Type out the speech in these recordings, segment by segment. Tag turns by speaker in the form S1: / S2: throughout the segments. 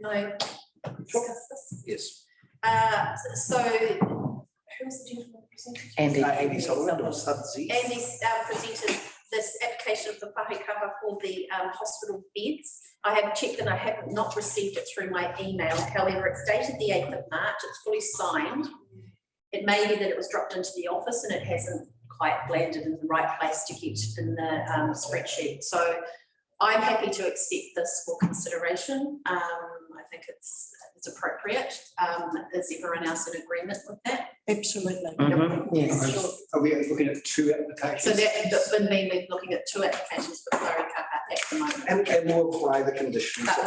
S1: Can I discuss this?
S2: Yes.
S1: So, who was the gentleman presenting?
S2: Andy Sullivan or Sudsy.
S1: Andy presented this application of the whare cover for the hospital beds. I have checked and I have not received it through my email. However, it's dated the 8th of March. It's fully signed. It may be that it was dropped into the office and it hasn't quite landed in the right place to get in the spreadsheet. So I'm happy to accept this for consideration. I think it's appropriate. Is everyone else in agreement with that?
S3: Absolutely.
S4: Yes.
S1: Sure.
S4: Are we looking at 2 applications?
S1: So that would mean we're looking at 2 applications for whare cover at the moment.
S2: And we'll apply the conditions.
S1: But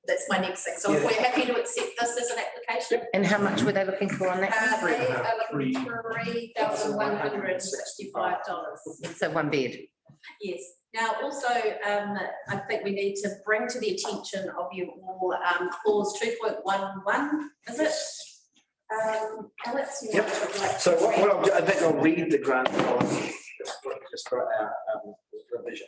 S1: that's my next thing. So if we're happy to accept this as an application.
S3: And how much were they looking for on that?
S1: They are looking for $3,165.
S3: So 1 bed.
S1: Yes. Now, also, I think we need to bring to the attention of you all clause 2.11, is it? Alex, you
S2: Yep.
S1: want to write?
S2: So what I'll do, I think I'll read the grant policy just for our revision.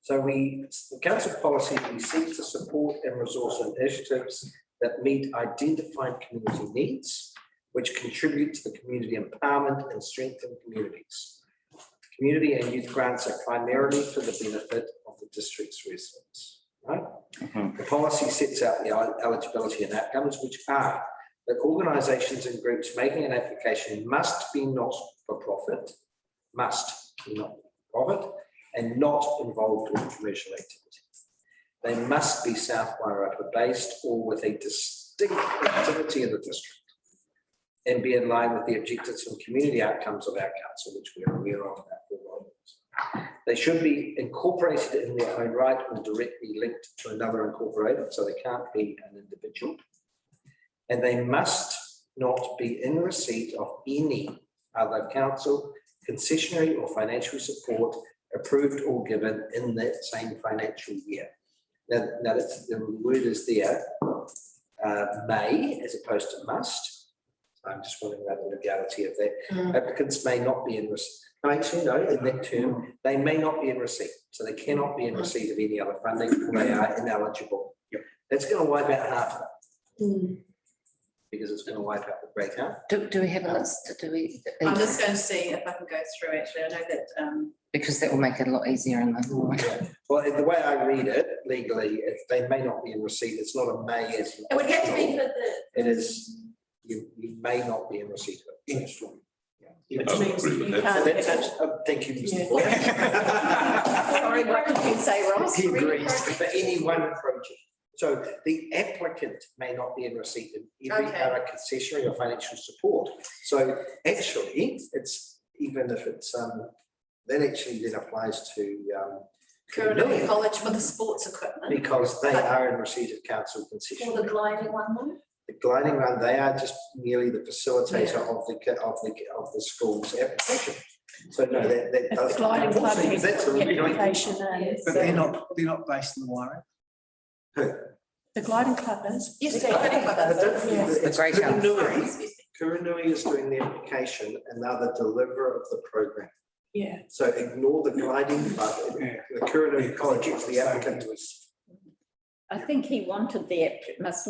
S2: So the council policy, we seek to support and resource initiatives that meet identified community needs, which contribute to the community empowerment and strengthen communities. Community and youth grants are primarily for the benefit of the district's residents. Right? The policy sets out the eligibility and outcomes, which are that organisations and groups making an application must be not for profit, and not involved in commercial activity. They must be South Wairarapa based or with a distinct activity in the district and be in line with the objectives and community outcomes of our council, which we are aware of. They should be incorporated in their own right or directly linked to another incorporated, so they can't be an individual. And they must not be in receipt of any other council, concessionary or financial support approved or given in that same financial year. Now that's, the word is there, may as opposed to must. I'm just wondering about the legality of that. Applicants may not be in receipt. Actually, no, in that term, they may not be in receipt. So they cannot be in receipt of any other funding, or they are ineligible. Yep. That's going to wipe out half of it. Because it's going to wipe out the breakout.
S3: Do we have a list?
S1: I'm just going to see if I can go through. Actually, I know that
S3: because that will make it a lot easier in the law.
S2: Yeah. Well, the way I read it legally, if they may not be in receipt, it's not a may as
S1: it would have to be for the.
S2: it is. You may not be in receipt of it.
S3: Yeah.
S1: Which means you can't.
S2: Thank you, Mr.
S1: Sorry, what did you say, Ross?
S2: He agrees for any one project. So the applicant may not be in receipt of every other concessionary or financial support. So actually, it's even if it's that actually then applies to
S1: Currently College for the sports equipment.
S2: because they are in receipt of council concession.
S1: For the gliding one though?
S2: The gliding run, they are just merely the facilitator of the school's application. So no, that does.
S3: The gliding club has
S2: That's a really
S3: application
S4: But they're not based in the Wairarapa.
S2: Who?
S3: The gliding club is.
S1: Yes, the gliding club is.
S3: The great house.
S2: Kuranui is doing the application and they're the deliverer of the program.
S3: Yeah.
S2: So ignore the gliding club. The Kuranui College is the applicant.
S5: I think he must have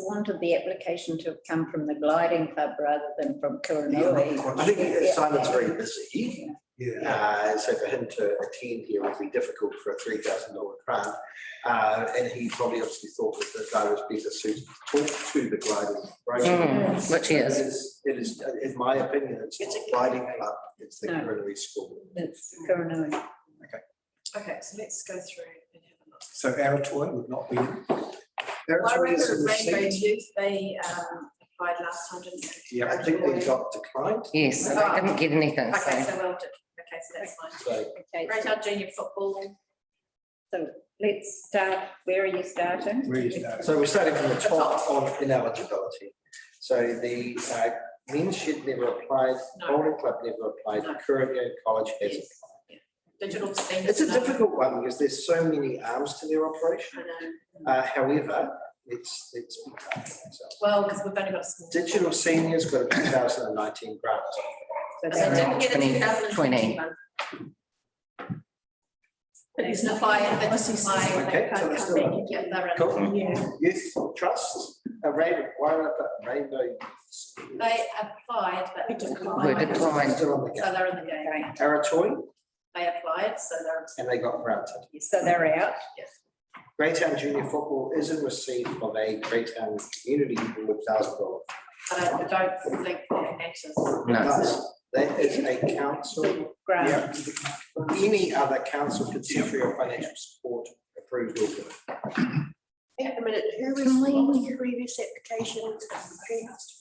S5: wanted the application to come from the gliding club rather than from Kuranui.
S2: I think Simon's very busy.
S4: Yeah.
S2: So for him to attend here would be difficult for a $3,000 grant. And he probably obviously thought that the guy was better suited to talk to the gliding program.
S3: Which he is.
S2: It is, in my opinion, it's a gliding club. It's the Kuranui school.
S5: It's Kuranui.
S1: Okay, so let's go through and have a look.
S4: So Aratoa would not be in.
S1: Wairarapa and Rainbow Youth, they applied last time, didn't they?
S4: Yeah.
S2: I think they got declined.
S3: Yes, I didn't get anything.
S1: Okay,
S3: So.
S1: so that's fine.
S2: So
S5: Okay,
S1: Greater junior football.
S5: so let's start. Where are you starting?
S4: Where you start.
S2: So we're starting from the top on ineligibility. So the men's shed never applied,
S1: No.
S2: bowling club never applied,
S1: No.
S2: Kuranui College has
S1: Yes.
S2: applied.
S1: Digital seniors.
S2: It's a difficult one because there's so many arms to their operation.
S1: I know.
S2: However, let's be careful ourselves.
S1: Well, because we've only got a small.
S2: Digital seniors got a 2019 grant.
S5: So
S1: They didn't get a
S3: 2020.
S1: 2020 one. They can apply if they apply.
S2: Okay, so it's still on.
S1: Yeah, they're in.
S2: Cool.
S3: Yeah.
S2: Youth Trust, Rainbow
S1: They applied, but
S3: We
S1: declined.
S3: declined.
S2: still on the
S1: So
S2: game.
S1: they're in the game.
S2: Aratoy,
S1: They applied, so they're.
S2: and they got granted.
S5: So they're out.
S2: Greytown Junior Football is in receipt of a Greytown Community Board $1,000.
S1: But I don't think they're anxious.
S3: No.
S2: That is a council,
S5: Grant.
S2: any other council contemporary or financial support approved or given.
S6: Wait a minute, who was
S3: Can we-
S6: on the previous application?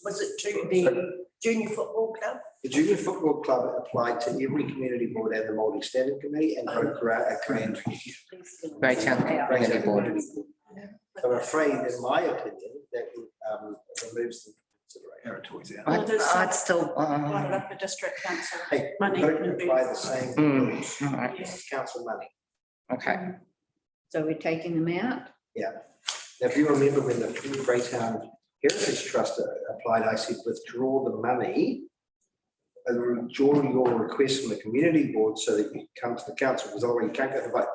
S6: Was it to the junior football club?
S2: The Junior Football Club applied to every community board and the multi-standard committee and got a grant.
S3: Greytown Community Board.
S2: I'm afraid, in my opinion, that removes them from consideration.
S4: Aratoy's out.
S3: I'd still,
S6: Quite up the district council.
S2: Hey,
S6: Money.
S2: don't apply the same rules.
S3: all right,
S2: This is council money.
S3: okay.
S5: So we're taking them out?
S2: Now, if you remember when the Greytown Heritage Trust applied, I said withdraw the money and withdraw your request from the community board so that you come to the council, because otherwise you can't go to vote.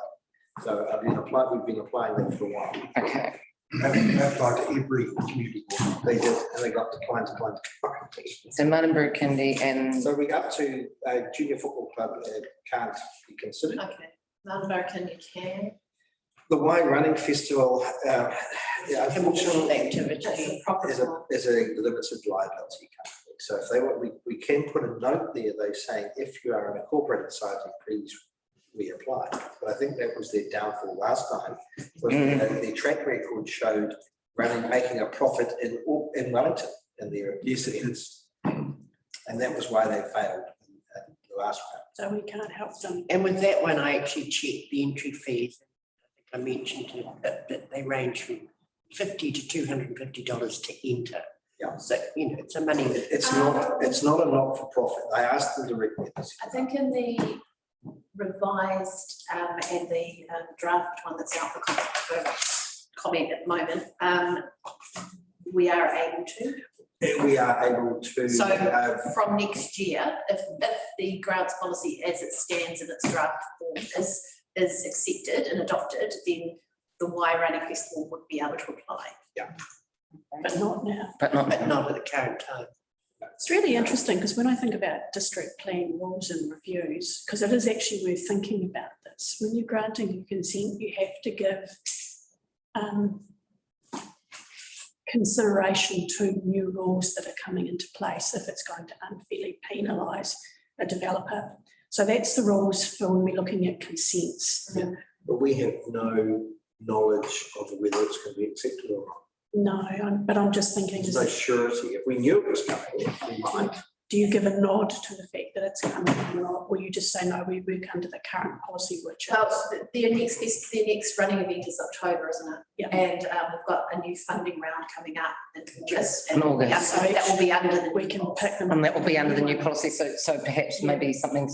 S2: So we've been applying that for a while.
S3: Okay,
S4: They applied to every community board.
S2: They did, and they got declined.
S3: so Martinborough Kindy and
S2: So we up to Junior Football Club can't be considered.
S1: Okay, American you can.
S2: The Wine Running Festival,
S6: Commercial
S2: unfortunately,
S6: activity.
S1: That's a proper
S2: is a limited liability company. So if they want, we can put a note there, they saying, if you are an incorporated society, please reapply. But I think that was their downfall last time, was their track record showed making a profit in Wellington in their.
S4: Yes, it is.
S2: And that was why they failed in the last round.
S6: So we can't help them. And with that one, I actually checked the entry fees. I mentioned that they range from $50 to $250 to enter.
S2: Yeah.
S6: So, it's a money.
S2: It's not a not-for-profit. I asked them directly.
S1: I think in the revised and the draft one that's out for comment at the moment, we are able to.
S2: We are able to.
S1: So from next year, if the grants policy as it stands in its draft form is accepted and adopted, then the Y Running Festival would be able to apply.
S6: But not now.
S3: but not,
S6: But not at the current time.
S7: It's really interesting because when I think about district plan rules and reviews, because it is actually worth thinking about this. When you're granting your consent, you have to give consideration to new rules that are coming into place if it's going to unfairly penalise a developer. So that's the rules for when we're looking at consents.
S2: But we have no knowledge of whether it's going to be accepted or not.
S7: No, but I'm just thinking,
S2: There's no surety. If we knew it was coming, we might.
S7: do you give a nod to the fact that it's coming or not? Or you just say, no, we work under the current policy, which
S1: Well,
S7: is.
S1: the next running event is October, isn't it?
S7: Yeah.
S1: And we've got a new funding round coming up in August.
S3: In August.
S1: And that will be under the.
S7: We can pick them.
S3: and that will be under the new policy, so perhaps maybe something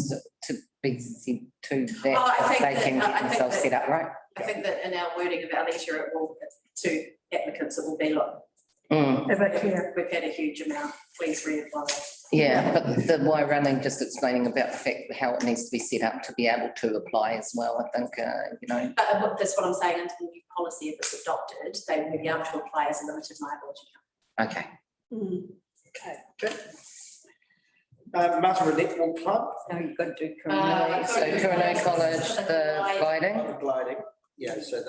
S3: to be said to that,
S1: Oh, I think
S3: they
S1: that-
S3: can
S1: I
S3: get
S1: think
S3: themselves
S1: that-
S3: set up, right?
S1: I think that in our wording of our letter, it will, to applicants, it will be like, we've had a huge amount, please reapply.
S3: Yeah, but the Y Running, just explaining about the fact that how it needs to be set up to be able to apply as well, I think,
S1: But that's what I'm saying, into the new policy, if it's adopted, they will be able to apply as a limited liability.
S3: okay.
S7: Okay.
S2: Martinborough Netball Club.
S5: No, you've got to do
S1: Uh,
S5: criminal.
S3: So Coronado College, the gliding,
S2: The gliding. Yeah, so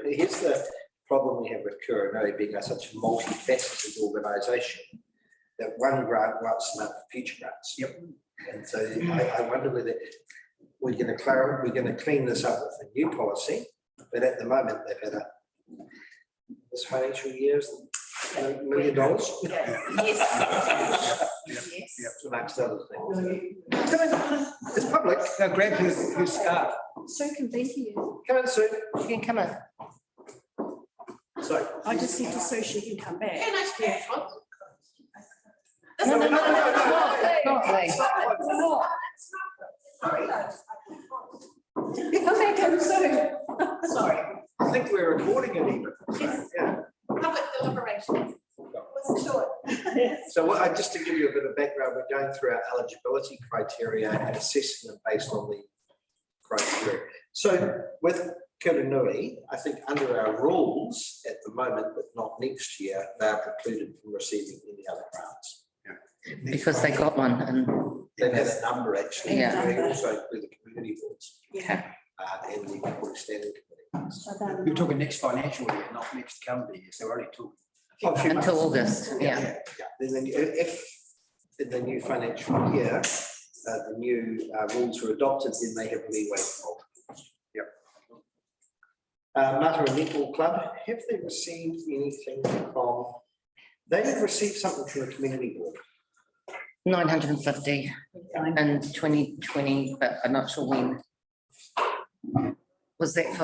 S2: here's the problem we have with Coronado being such a multifaceted organisation, that one grant wants enough for future grants. Yep. And so I wonder whether we're going to clean this up with a new policy, but at the moment they've had this financial year's $1 million.
S1: Yes. Yes.
S2: Amongst other things. It's public.
S4: Now grab his scarf.
S7: So convenient.
S2: Come in soon.
S3: you can come in.
S2: So.
S7: I just said to Sue she can come back.
S1: Can I just get one?
S3: No, it's not.
S7: Come back in soon.
S1: Sorry,
S2: I think we're recording it even.
S1: Yes.
S2: Yeah.
S1: public deliberation. Wasn't sure.
S2: So just to give you a bit of background, we're going through our eligibility criteria and assessing them based on the criteria. So with Kiranui, I think under our rules at the moment, but not next year, they are precluded from receiving any other grants.
S3: Because they got one and,
S2: They've had a number actually,
S3: Yeah.
S2: we also include the community boards
S3: okay,
S2: and the Board Standing Committee.
S7: So then-
S4: We're talking next financial year, not next calendar year, so we're only talking.
S2: Oh, a few months.
S3: until August, yeah.
S2: Yeah, then if in the new financial year, the new rules are adopted, then they have leeway for multiples. Yep. Mataura Netball Club, have they received anything from, they have received something from the community board.
S3: 950 in 2020, but I'm not sure when. Was that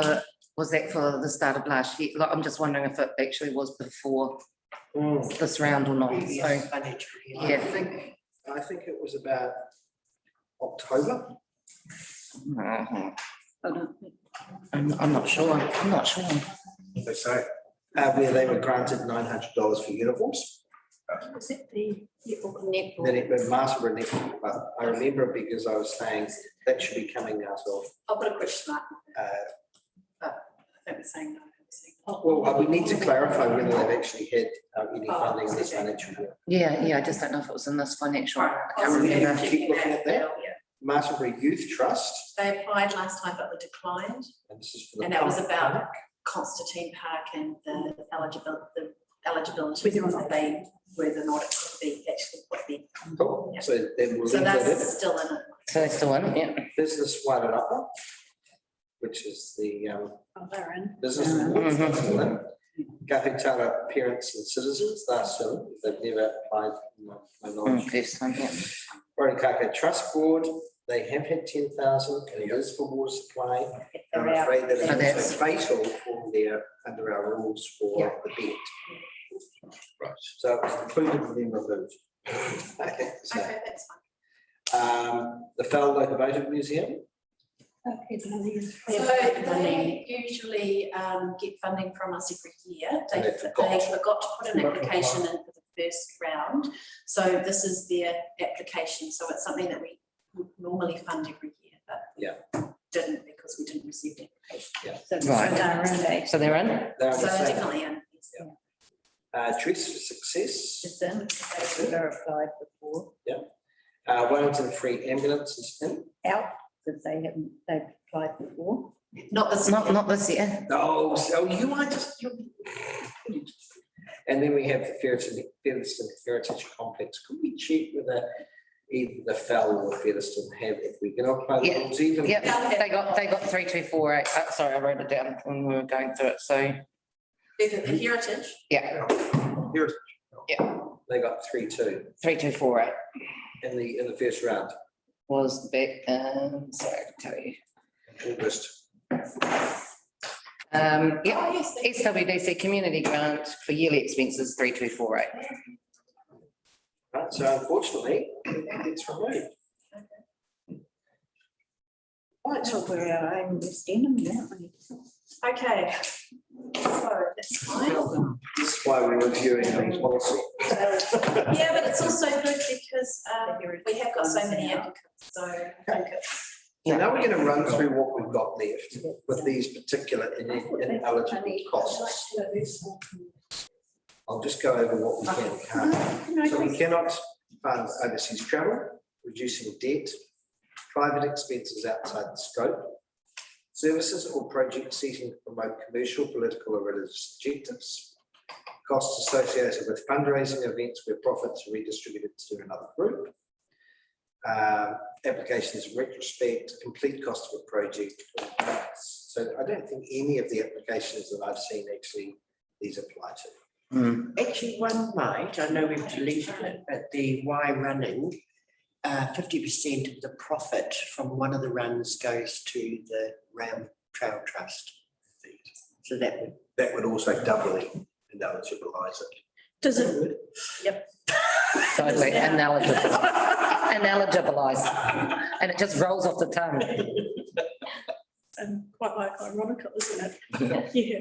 S3: for the start of last year? Like, I'm just wondering if it actually was before this round or not, so,
S6: Previous financial year.
S3: yeah.
S2: I think it was about October.
S3: Mhm.
S5: I don't think-
S3: I'm not sure,
S2: They say, where they were granted $900 for uniforms.
S7: Was it the
S5: Netball.
S2: Then it went Mataura Netball Club. I remember because I was saying that should be coming out of,
S1: I've got a question mark.
S2: uh,
S1: I think we're saying no.
S2: well, we need to clarify whether they've actually had any
S1: Oh,
S2: funding this
S1: okay.
S2: financial year.
S3: yeah, I just don't know if it was in this financial.
S1: Right.
S3: I can't remember.
S2: Keep looking at that.
S1: Yeah.
S2: Mataura Youth Trust,
S1: They applied last time, but were declined,
S2: and this is for the.
S1: and that was
S2: pump
S1: about
S2: clinic.
S1: Constantine Park and the eligibility
S7: Whether or not
S1: they, whether or not it could be actually would be.
S2: Cool,
S1: Yeah.
S2: so then we'll
S1: So
S2: leave that in.
S1: that's still in it.
S3: So they still in, yeah.
S2: Business Wairarapa, which is the
S7: Oh, they're in.
S2: business
S5: Mhm.
S2: awards, that's still in. Kahutara Parents and Citizens, that's still in. They've never applied, my knowledge.
S3: First time, yeah.
S2: Wairikaka Trust Board, they have had 10,000 and it is for water supply. I'm
S5: They're out.
S2: afraid that
S3: So
S2: it's
S3: that's-
S2: also fatal for their, under our rules for
S3: Yeah.
S2: the bid. Right. So it was included and then removed. Okay, so,
S1: Okay, that's fine.
S2: the Fell Locomotive Museum,
S7: Okay, the money is-
S1: So they usually get funding from us every year.
S2: And they forgot.
S1: They forgot to put an application in for the first round. So this is their application. So it's something that we would normally fund every year, but we didn't because we didn't receive the application.
S5: So
S3: Right.
S5: they're in there.
S3: So they're in?
S2: they're
S1: So
S2: the same.
S1: definitely in.
S2: Trees for Success,
S5: It's in. They're applied before.
S2: Wellington Free Ambulance is in.
S5: Out, because they've applied before.
S1: Not this.
S3: Not this year.
S2: Oh, so you are just. And then we have the Featherston Heritage Complex. Could we check whether either the Fell or Featherston have, if we can apply the
S3: Yeah,
S2: rules even?
S3: Yeah, they got 3248. Sorry, I wrote it down when we were going through it. So,
S1: The heritage.
S3: yeah,
S2: They got 3-2
S3: 3248
S2: in the first round,
S3: was back, sorry, I can tell you.
S2: August.
S1: Oh,
S3: Yeah,
S1: yes, they-
S3: SWDC community grant for yearly expenses, 3248.
S2: Right, so unfortunately, it's removed. Right,
S5: So we're our own best enemy, aren't we?
S1: Okay. So that's fine.
S2: this is why we're reviewing the policy.
S1: Yeah, but it's also good because we have got so many applicants, so I think it's.
S2: So now we're going to run through what we've got left with these particular ineligible costs. I'll just go over what we can and can't. So we cannot fund overseas travel, reducing debt, private expenses outside the scope, services or projects seeking to promote commercial, political or religious objectives, costs associated with fundraising events where profits are redistributed to another group, applications in retrospect, complete cost of a project. So I don't think any of the applications that I've seen actually these apply to.
S6: Actually, one might, I know we've deleted it, but the Y running, 50% of the profit from one of the runs goes to the Round Trail Trust. So that would
S2: also doubly ineligibilize it.
S7: Does it,
S3: So we're ineligibilized, and it just rolls off the tongue.
S7: quite like ironical, isn't it? Yeah.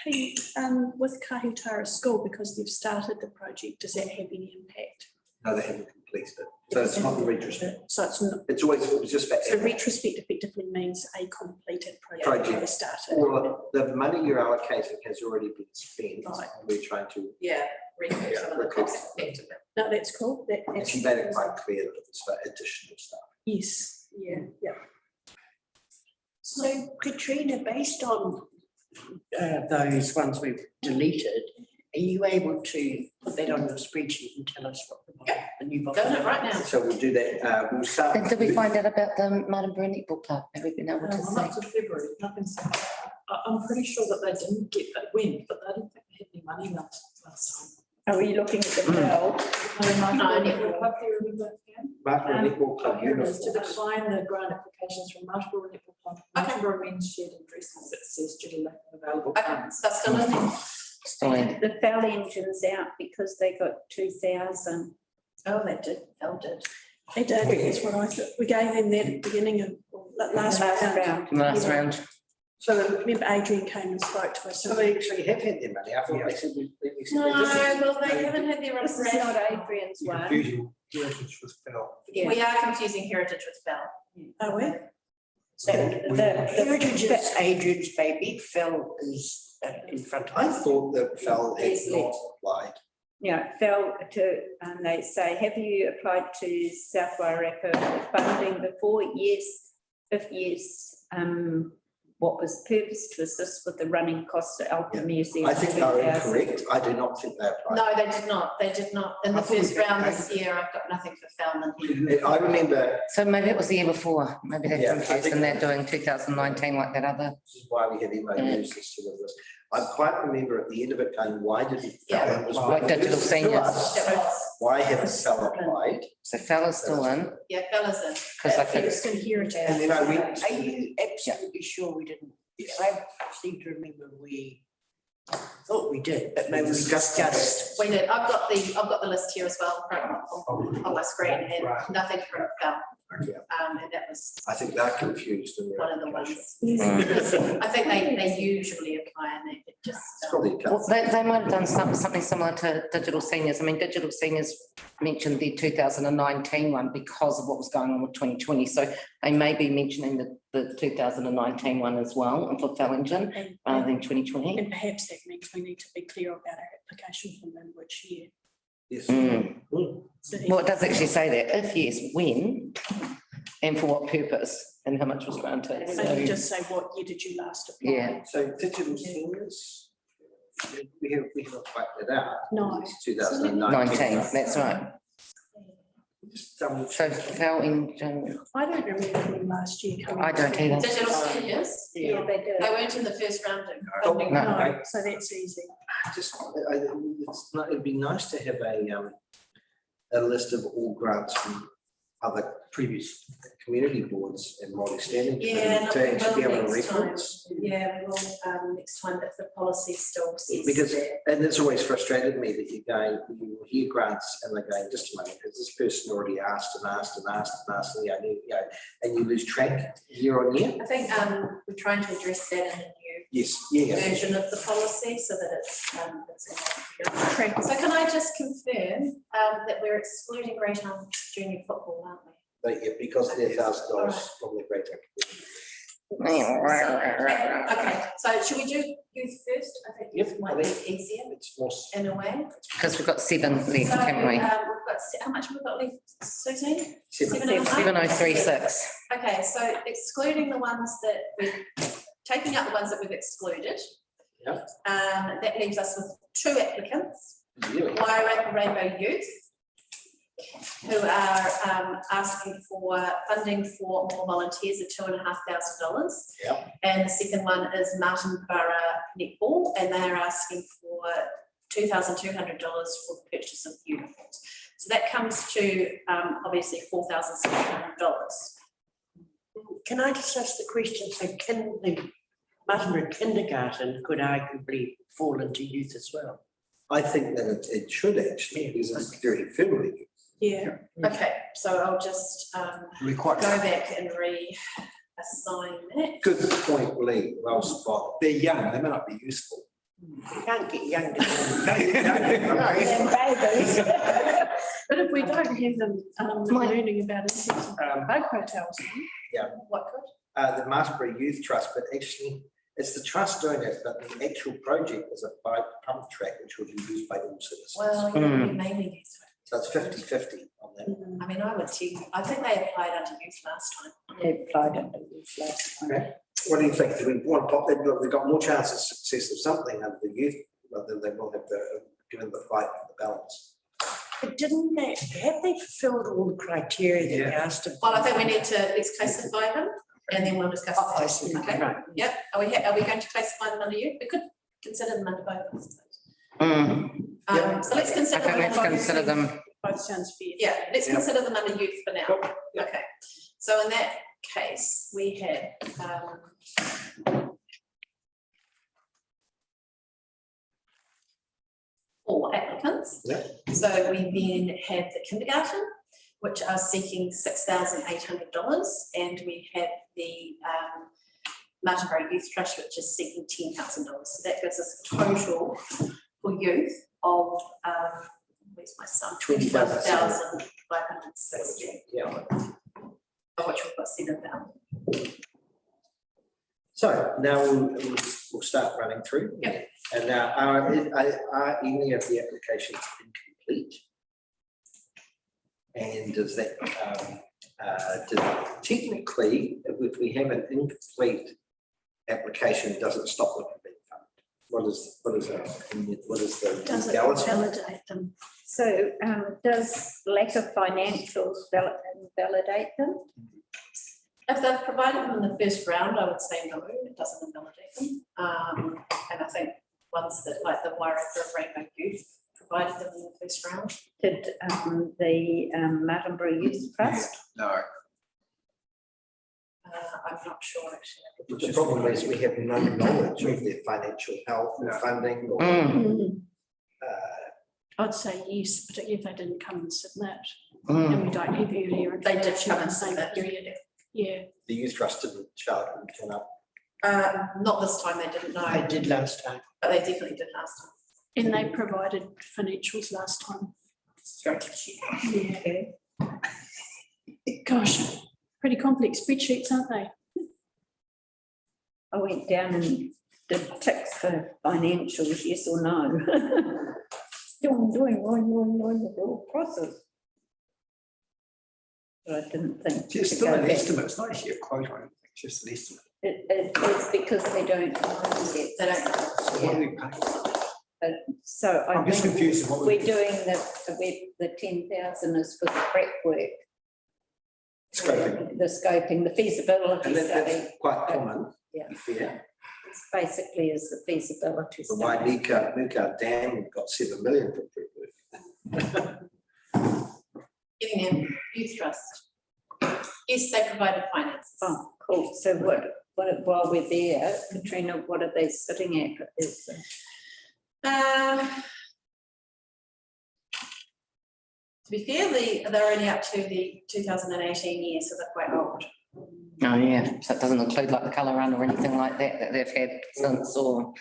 S7: Hey, with Kahutara School, because they've started the project, does that have any impact?
S2: No, they haven't completed it. So it's not the retrospect.
S7: So it's not,
S2: It's always, it was just for
S7: so retrospect effectively means a completed project
S2: Project.
S7: that started.
S2: all the money you're allocating has already been spent.
S7: Right.
S2: We're trying to,
S1: Yeah, recoup
S2: Yeah,
S1: some of the
S2: recoup.
S1: costs effectively.
S7: No, that's cool. That-
S2: and
S7: that's-
S2: she made it quite clear that it's for additional stuff.
S7: Yes, yeah, yeah.
S6: So Katrina, based on those ones we've deleted, are you able to put that on your spreadsheet and tell us what the new?
S1: Doing it right now.
S2: So we'll do that, we'll start.
S3: And did we find out about the Martin Brunick book club? Have we been able to
S8: I'm
S3: see?
S8: up to February, nothing's. I'm pretty sure that they didn't get, that went, but I don't think they had any money last
S5: Are we looking at the bill?
S8: time.
S1: No,
S8: Netball club, do you remember? Pam?
S2: Martin Netball Club
S8: Here it is, to
S2: uniforms.
S8: decline the grant applications from Martinborough Netball Club, Martinborough men's shed and dresses, it says due to lack of available
S1: Okay,
S8: funds.
S1: that's still in there.
S3: Still in.
S5: The fell engine's out because they got 2,000.
S1: Oh, they did, Phil did.
S7: They did, that's what I thought. We gave them that at the beginning of last round.
S5: round.
S3: Last
S7: Yeah.
S3: round.
S7: So remember Adrian came and spoke to us.
S2: So they actually have had their money. I thought they said they said
S1: No,
S2: they didn't.
S1: well, they haven't had their
S5: This is not
S1: appraisal.
S5: Adrian's one.
S4: Confusing heritage with Phil.
S5: Yeah.
S1: We are confusing heritage with Phil.
S7: Oh, we?
S5: So
S6: Heritage is Adrian's baby, Phil is in front of
S2: I
S6: us.
S2: thought that Phil had
S5: Leslie.
S2: not applied.
S5: Yeah, fell to, and they say, have you applied to South Wairarapa for funding before? Yes. If yes, what was the purpose to assist with the running costs of Alpha Museum?
S2: I think they're
S5: 2,000.
S2: incorrect. I do not think they applied.
S1: No, they did not, they did not. In the
S2: I thought we
S1: first
S2: got
S1: round
S2: paid.
S1: this year, I've got nothing for Phil in here.
S2: I remember,
S3: So maybe it was the year before. Maybe
S2: Yeah,
S3: they're
S2: I
S3: confused
S2: think-
S3: and they're doing 2019 like that other.
S2: this is why we had MOUs instead of this. I quite remember at the end of it going, why didn't Phil?
S1: Yeah.
S2: It was
S3: Like digital
S2: to
S3: seniors.
S2: us.
S1: That was-
S2: Why haven't Phil applied?
S3: So fella's still in,
S1: Yeah, Phil is in.
S3: because I think,
S7: First in heritage.
S2: And then I went,
S6: Are you absolutely sure we didn't? Because I seem to remember we thought we did, but maybe we discussed.
S1: We did, I've got the list here as well on my screen and nothing from Phil.
S2: Okay.
S1: And that was
S2: I think they're confused in their
S1: one of the
S2: application.
S1: ones. I think they usually apply and they just.
S2: It's probably a
S3: well,
S2: couple.
S3: they might have done something similar to digital seniors. I mean, digital seniors mentioned the 2019 one because of what was going on with 2020. So they may be mentioning the 2019 one as well and for Fellingen rather than 2020.
S7: And perhaps that means we need to be clear about our application from them which year.
S2: Yes.
S3: Mm.
S7: So
S3: Well, it does actually say that. If yes, when and for what purpose and how much was granted.
S7: So you
S3: So,
S7: just say, what year did you last apply?
S3: yeah.
S2: So digital seniors, we haven't quite that out.
S7: No.
S2: It's 2019.
S3: 19, that's right.
S2: Just double
S3: So
S2: check.
S3: Fellingen,
S7: I don't remember them last year coming.
S3: I don't
S7: through.
S3: either.
S1: Digital seniors,
S5: Yeah, they do.
S1: they weren't in the first round of
S2: No.
S1: funding.
S3: No.
S7: No, so that's easy.
S2: It'd be nice to have a list of all grants from other previous community boards and multi-standing
S1: Yeah,
S2: committees to
S1: no, we
S2: actually be
S1: will
S2: able to
S1: next time.
S2: reference.
S1: Yeah, we will, next time, if the policy still says.
S2: Because,
S1: that.
S2: and it's always frustrated me that you're going, you hear grants and they're going, just a moment, because this person already asked and asked and asked and asked, and and you lose track year on year.
S1: I think, we're trying to address that in the new
S2: Yes, yeah.
S1: version of the policy so that it's. So can I just confirm, that we're excluding Great Arm Junior football, aren't we?
S2: But yeah, because they're $1,000 from the greater.
S1: Okay, so should we do youth first? I think
S2: Yep,
S1: youth might be easier
S2: It's more,
S1: in a way.
S3: because we've got 7 left,
S1: So,
S3: haven't we?
S1: we've got, how much have we got left, Susie?
S2: seven.
S3: 7036.
S1: Okay, so excluding the ones that taking out the ones that we've excluded.
S2: Yep.
S1: That leaves us with 2 applicants,
S2: Yeah.
S1: Wairarapa Rainbow Youth, who are asking for funding for more volunteers at $2,500.
S2: Yep.
S1: And the second one is Martin Borough Netball, and they are asking for $2,200 for the purchase of uniforms. So that comes to obviously $4,700.
S6: Can I just ask the question, so can the Martinborough kindergarten could arguably fall into youth as well?
S2: I think that it should actually, because it's very firmly.
S7: Yeah.
S1: Okay, so I'll just
S4: We're quite,
S1: go back and reassign that.
S2: Good point, Lee, well spotted.
S4: they're young, they may not be useful.
S6: You can't get young to.
S5: Them babies.
S7: But if we don't have them
S3: Mike.
S7: learning about intensive bug hotels,
S1: What could?
S2: The Martinbury Youth Trust, but actually it's the trust doing it, but the actual project is a bike pump track which will be used by all citizens.
S1: Well, yeah, we mainly use it.
S2: So it's 50-50 on that.
S1: I mean, I think they applied under youth last time.
S5: They applied under this last time.
S2: Okay. What do you think? Do we want to pop that? Look, we've got more chances of success of something under the youth, but then they will have the, given the fight for the balance.
S6: But didn't they, have they fulfilled all the criteria that we asked of?
S1: Well, I think we need to, let's classify them and then we'll discuss.
S6: Oh, I see.
S1: Okay.
S6: Right.
S1: Yep, are we going to classify them under youth? We could consider them under both. I suppose. So let's
S3: I
S1: consider
S3: think
S1: them.
S3: let's
S1: under-
S3: consider them.
S7: both sounds fair.
S1: Yeah, let's consider them under youth for now.
S2: Yeah.
S1: Okay, so in that case, we had, 4 applicants.
S2: Yeah.
S1: So we then have the kindergarten, which are seeking $6,800, and we have the Martinbury Youth Trust, which is seeking $10,000. So that gives us a total for youth of, where's my sum? 25,560,
S2: Yeah.
S1: of which we've got 7,000.
S2: So now we'll start running through.
S1: Yep.
S2: And now are any of the applications incomplete? And does that, technically, if we have an incomplete application, does it stop them from being funded? What is our opinion? What is the
S7: Does it
S2: legality?
S7: validate them?
S5: So does lack of financials validate them?
S1: If they've provided them in the first round, I would say no, it doesn't invalidate them. And I think ones that, like the Wairarapa Rainbow Youth, provided them in the first round.
S5: Did the Martinbury Youth Trust?
S4: No.
S1: I'm not sure actually.
S2: The problem is we have no knowledge of their financial health or
S4: Yeah.
S2: funding or,
S7: I'd say yes, particularly if they didn't come and submit,
S3: Mm.
S7: and we don't have earlier.
S1: They did
S7: information
S1: come
S7: in
S1: and
S7: the same
S1: submit.
S7: period. Yeah,
S2: the youth trust didn't show up and turn up.
S1: Not this time, they didn't
S6: I
S1: know,
S6: did last time.
S1: but they definitely did last time.
S7: and they provided financials last time.
S5: Okay.
S7: Gosh, pretty complex spreadsheets, aren't they?
S5: I went down and did ticks for financials, yes or no. Still doing the whole process. But I didn't think.
S4: It's
S5: to
S4: still
S5: go
S4: an
S5: back.
S4: estimate, it's not actually a quote or anything, it's just an estimate.
S5: It's because they don't know yet.
S1: They don't,
S4: So what do we pay?
S5: So I
S4: I'm just
S5: think
S4: confused with what
S5: we're
S4: we.
S5: doing the 10,000 is for the prep work.
S2: Scoping.
S5: The scoping, the feasibility
S2: And
S5: study,
S2: that's quite common.
S5: Yeah.
S2: Yeah.
S5: it's basically is the feasibility
S2: The Wai
S5: study.
S2: Nuka Dam got 7 million for prep work.
S1: getting them, youth trust. Yes, they provided finances.
S5: Oh, cool, so what, while we're there, Katrina, what are they sitting at? Is,
S1: To be fair, they're only up to the 2018 year, so they're quite old.
S3: Oh, yeah, so it doesn't include like the colour run or anything like that they've had since, or.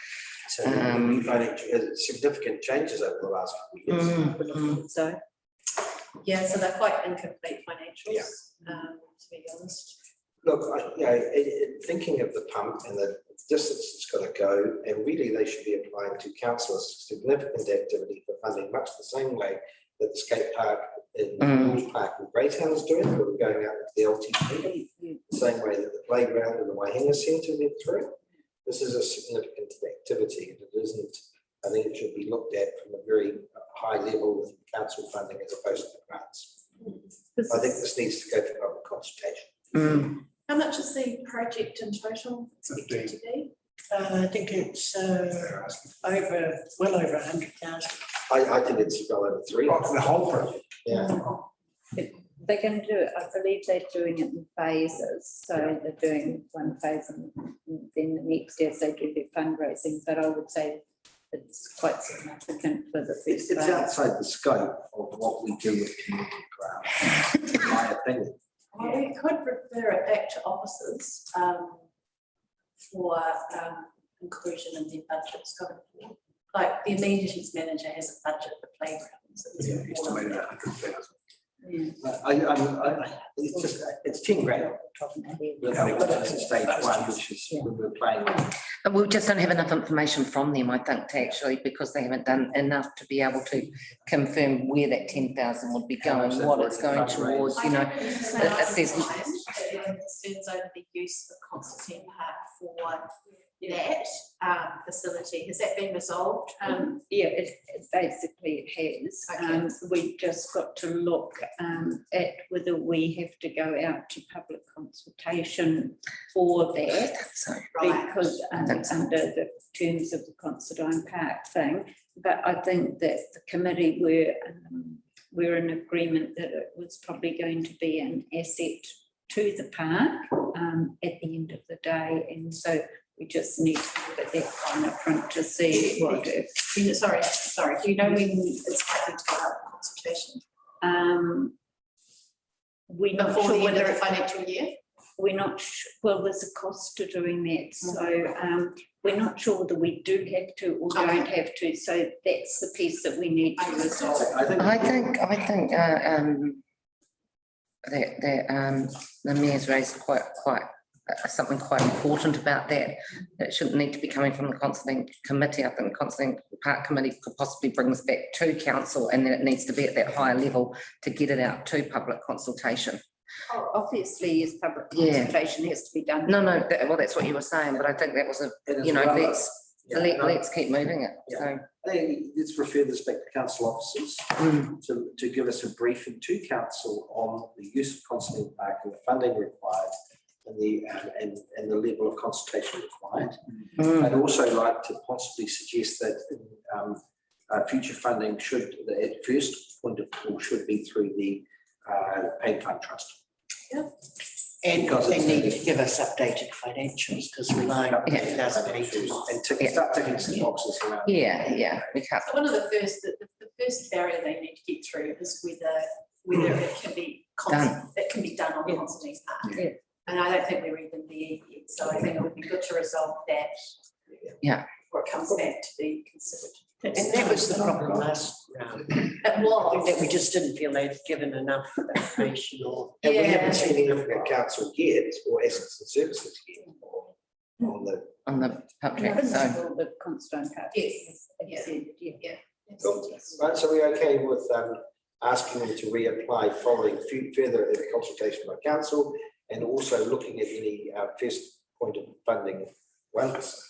S2: So financial, significant changes over the last few years.
S5: So,
S1: Yeah, so they're quite incomplete financials,
S2: Yeah.
S1: to be honest.
S2: Look, thinking of the pump and the distance it's got to go, and really they should be applying to councillors significant activity for funding, much the same way that the skate park in North Park and Greytown is doing, where we're going out with the LTP, the same way that the playground and the Waihinga Centre went through. This is a significant activity, and it isn't, I think it should be looked at from a very high level with council funding as opposed to grants.
S5: this
S2: I think
S5: is-
S2: this needs to go for public consultation.
S1: How much is the project in total expected to be?
S6: I think it's well over 100,000.
S2: I think it's well over 3.
S4: Oh, for the whole project.
S2: Yeah.
S5: they're going to do it, I believe they're doing it in phases, so they're doing one phase and then the next year they do their fundraising, but I would say it's quite significant for the
S2: It's
S5: first phase.
S2: outside the scope of what we do with community grounds, in my opinion.
S1: Well, we could refer it back to officers for inclusion in their budgets going forward. Like the amenities manager has a budget for playgrounds.
S4: Yeah, estimated at 100,000.
S2: It's just, it's 10 grand. That's stage one, which is when we're playing.
S3: And we just don't have enough information from them, I think, to actually, because they haven't done enough to be able to confirm where that 10,000 would be
S2: How much
S3: going,
S2: they've
S3: what it's
S2: already
S3: going towards, you know.
S1: Concerns over the use of Constantine Park for that facility. Has that been resolved?
S5: Yeah, it basically it has.
S1: Okay.
S5: We've just got to look at whether we have to go out to public consultation for that.
S3: So,
S1: Right.
S5: Because under the terms of the Constantine Park thing, but I think that the committee were in agreement that it was probably going to be an asset to the park at the end of the day, and so we just need to look at that finer print to see what it.
S1: Sorry, do you know when it's likely to go out for consultation?
S5: We're not
S1: Before
S5: sure
S1: the end
S5: whether
S1: of the financial year?
S5: we're not well, there's a cost to doing that, so we're not sure whether we do have to or don't have to, so that's the piece that we need to resolve.
S3: I think the mayor's raised quite something quite important about that. It shouldn't need to be coming from the Constantine Committee. I think the Constantine Park Committee could possibly bring this back to council, and then it needs to be at that higher level to get it out to public consultation.
S5: Oh, obviously, yes, public
S3: Yeah.
S5: consultation has to be done.
S3: No, well, that's what you were saying, but I think that was let's keep moving it.
S2: Yeah.
S3: So,
S2: Let's refer this back to council officers to give us a briefing to council on the use of Constantine Park and the funding required and the level of consultation required. I'd also like to possibly suggest that future funding should, at first point of call, should be through the paid fund trust.
S6: And
S2: Because
S6: they
S2: it's
S6: need to give us updated financials because we're lying up to
S3: Yeah.
S6: 2018.
S2: And start ticking some boxes around.
S3: yeah, we can't.
S1: So one of the first barrier they need to get through is whether it can be done on Constantine Park.
S5: Yeah.
S1: And I don't think we're even there yet, so I think it would be good to resolve that.
S3: Yeah.
S1: Before it comes back to be considered.
S6: And that was the problem last round,
S1: It was.
S6: that we just didn't feel they'd given enough information or.
S2: And we
S1: Yeah.
S2: haven't seen anything at council yet, or assets and services yet, or on the.
S3: On the public, so,
S5: Principle the Constantine Park.
S1: Yes.
S5: has said, yeah.
S2: Cool. Right, so we're okay with asking them to reapply following further consultation by council, and also looking at any first point of funding once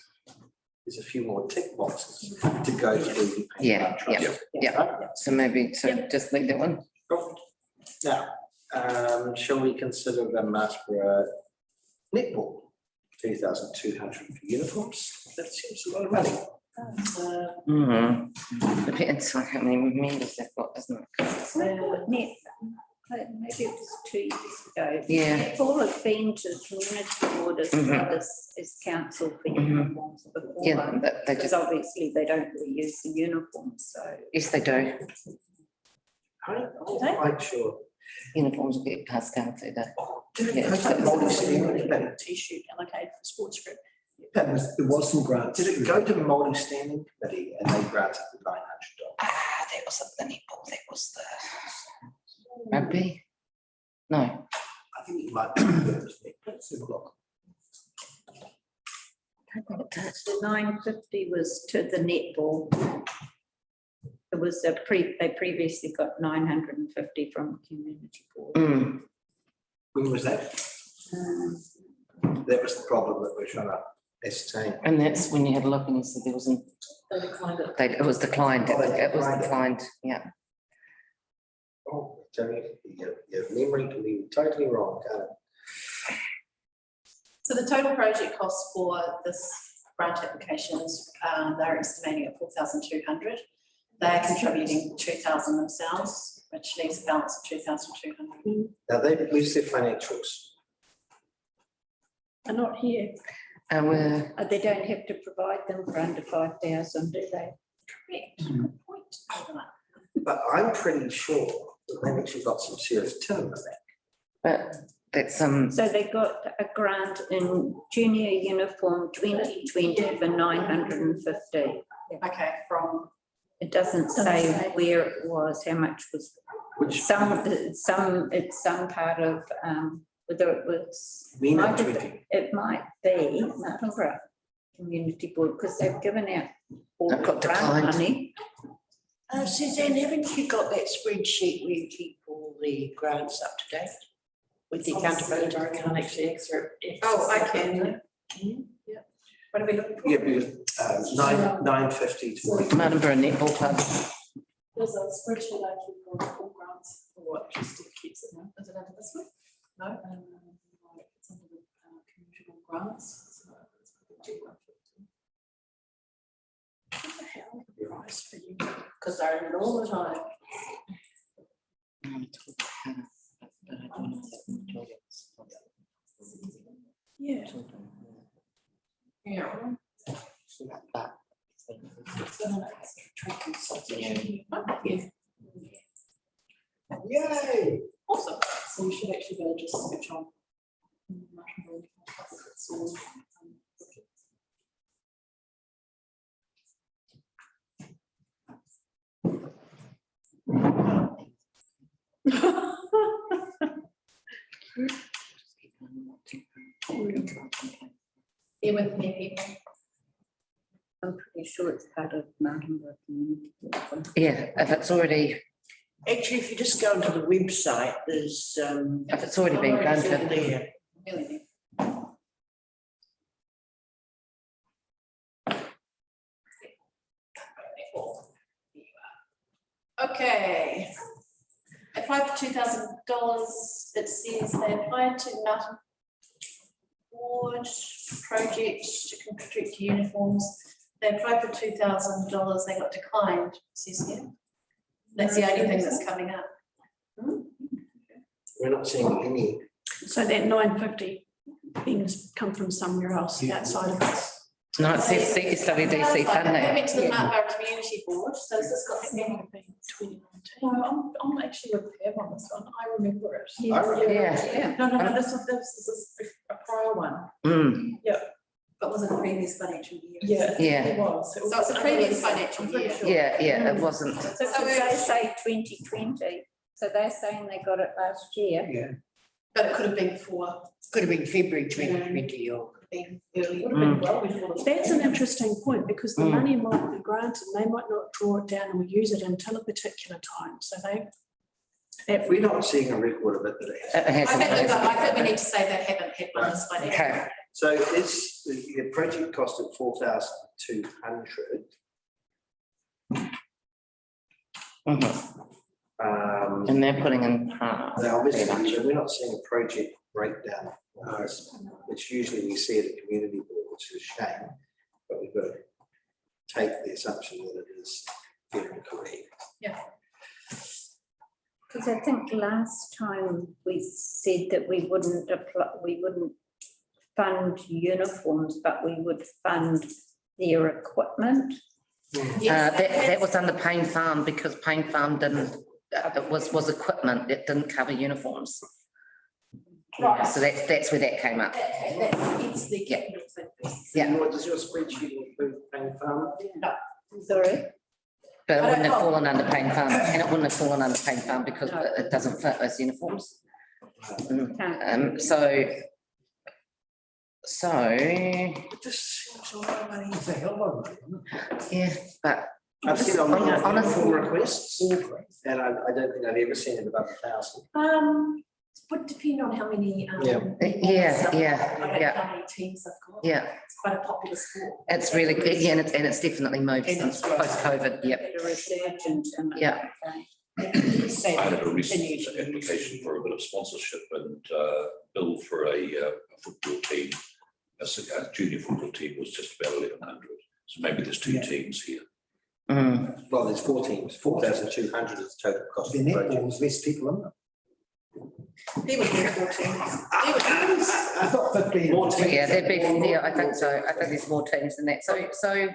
S2: there's a few more tick boxes to go through. the paid fund trust.
S3: yeah. So maybe, just leave that one.
S2: Cool. Now, shall we consider the Marsborough netball, 2,200 for uniforms? That seems a lot of money.
S3: Depends on how many members they've got, doesn't it?
S5: Maybe it was 2 years ago.
S3: Yeah.
S5: Paul had been to the community board as well as council for uniforms before.
S3: Yeah, but they
S5: Because
S3: just,
S5: obviously they don't really use the uniforms, so.
S3: yes, they do.
S2: I'm not quite sure.
S3: Uniforms will get passed out, they do.
S2: Did
S3: Yeah.
S2: it go to multi-standing?
S7: T-shirt allocated for sports group.
S4: There was some grants.
S2: Did it go to multi-standing committee and they granted the $900?
S3: That wasn't the netball, that was the rugby. No,
S2: I think it might be. Let's have a look.
S3: I don't think it did.
S5: The 950 was to the netball. It was they previously got 950 from community board.
S2: When was that? That was the problem that we're trying to ascertain.
S3: And that's when you had a look and you said there wasn't,
S8: They declined it.
S3: it was declined, it was declined, yeah.
S2: Oh, Tony, your memory can be totally wrong, can't it?
S1: So the total project cost for this grant application is, they're estimating at 4,200. They're contributing 2,000 themselves, which leaves a balance of 2,200.
S2: Now, where's their financials?
S7: Are not here.
S5: They don't have to provide them for under 5,000, do they?
S1: Correct. Good point.
S2: But I'm pretty sure that they've actually got some serious term in that.
S3: But that's
S5: So they got a grant in junior uniform 2020 for 950.
S1: Okay, from,
S5: It doesn't say where it was, how much was
S2: Which
S5: it's some part of, whether it was.
S2: mean
S5: might have-
S2: 20?
S5: It might be Martinborough Community Board, because they've given out all
S3: That
S5: the
S3: got
S5: grant
S3: declined.
S5: money.
S6: Suzanne, haven't you got that spreadsheet where you keep all the grants up to date? With the accountability?
S8: I can't actually excerpt.
S1: Oh, I can.
S8: Yeah.
S1: What are we looking for?
S2: Yeah, because 950 to.
S3: Martinborough Netball Club.
S8: There's a spreadsheet I keep of all grants for what Steve keeps it now. Is it under this one? No. It's under the community grants. So it's probably 250.
S7: What the hell is the price for you?
S8: Because I read it all the time.
S7: Yeah.
S8: Yeah.
S6: Yay!
S8: Awesome. So you should actually be able to just switch on. It's all, projects.
S1: Bear with me, people.
S5: I'm pretty sure it's part of Martinborough Community Board.
S3: Yeah, if it's already,
S6: Actually, if you just go onto the website, there's
S3: if it's already been
S6: it's all
S3: granted.
S6: there.
S1: Okay. Applied for $2,000. It says they applied to Martin Board project to construct uniforms. They applied for $2,000. They got declined, it says here. That's the only thing that's coming up.
S2: We're not seeing any.
S7: So that 950 things come from somewhere else outside of us.
S3: No, it says SWDC
S1: They
S3: funding.
S1: went to the Martinborough Community Board, so has this got
S7: That
S1: any?
S7: might have been 2019.
S8: No, I'm actually with Pam on this one. I remember it.
S3: Yeah.
S8: No, this is a prior one.
S3: Mm,
S1: But was it a previous financial year?
S8: Yeah.
S3: Yeah.
S8: It was. It
S1: So it's
S8: was
S1: a
S8: under
S1: previous
S8: this one.
S1: financial
S8: I'm pretty
S1: year.
S8: sure.
S3: yeah, it wasn't.
S5: So they say 2020, so they're saying they got it last year.
S6: Yeah,
S1: But it could have been before,
S6: could have been February 2020 or.
S1: been earlier.
S8: Would have been well before the.
S7: That's an interesting point, because the
S3: Mm.
S7: money might be granted, they might not draw it down or use it until a particular time, so that
S2: We're not seeing a record of it that it has.
S3: It hasn't.
S1: I think we need to say they haven't had one this financial
S3: Okay.
S1: year.
S2: So is the project cost of 4,200?
S3: Mhm. And they're putting in half.
S2: Now, obviously,
S3: pretty much.
S2: so we're not seeing a project breakdown. Which usually we see at a community board, which is a shame, but we've got to take the assumption that it is fair and correct.
S5: Because I think last time we said that we wouldn't apply, we wouldn't fund uniforms, but we would fund their equipment.
S1: Yes,
S3: That was under Payne Farm because Payne Farm didn't, it was equipment, it didn't cover uniforms.
S1: Right.
S3: So that's where that came up.
S1: It's the capital thing.
S3: Yeah.
S2: What does your spreadsheet include, Payne Farm?
S5: Sorry?
S3: But it wouldn't have fallen under Payne Farm, and it wouldn't have fallen under Payne Farm because
S5: No.
S3: it doesn't fit as uniforms.
S5: Can't-
S3: So,
S2: It just seems a lot of money to hell of money.
S3: yeah, but
S2: I've seen on
S3: Honestly-
S2: uniform requests, and I don't think I've ever seen it above 1,000.
S1: Would depend on how many.
S2: Yeah.
S1: I
S3: Yeah,
S1: don't know
S3: yeah.
S1: how many teams they've got.
S3: yeah,
S1: It's quite a popular sport.
S3: it's really good, yeah, and it's definitely moved since post-COVID, yep,
S5: A resurgence in it.
S3: Yeah.
S6: Say
S9: I had a recent
S6: continue to
S9: application for a bit of sponsorship and bill for a football team. A junior football team was just about 1,100. So maybe there's two teams here.
S3: Mm,
S2: Well, there's 4 teams, 4,200 is the total cost of the project.
S4: less people, isn't it?
S1: There would be 14. There would be.
S4: I thought 15.
S2: More teams.
S3: yeah, there'd be, yeah, I think so, I think there's more teams than that, so,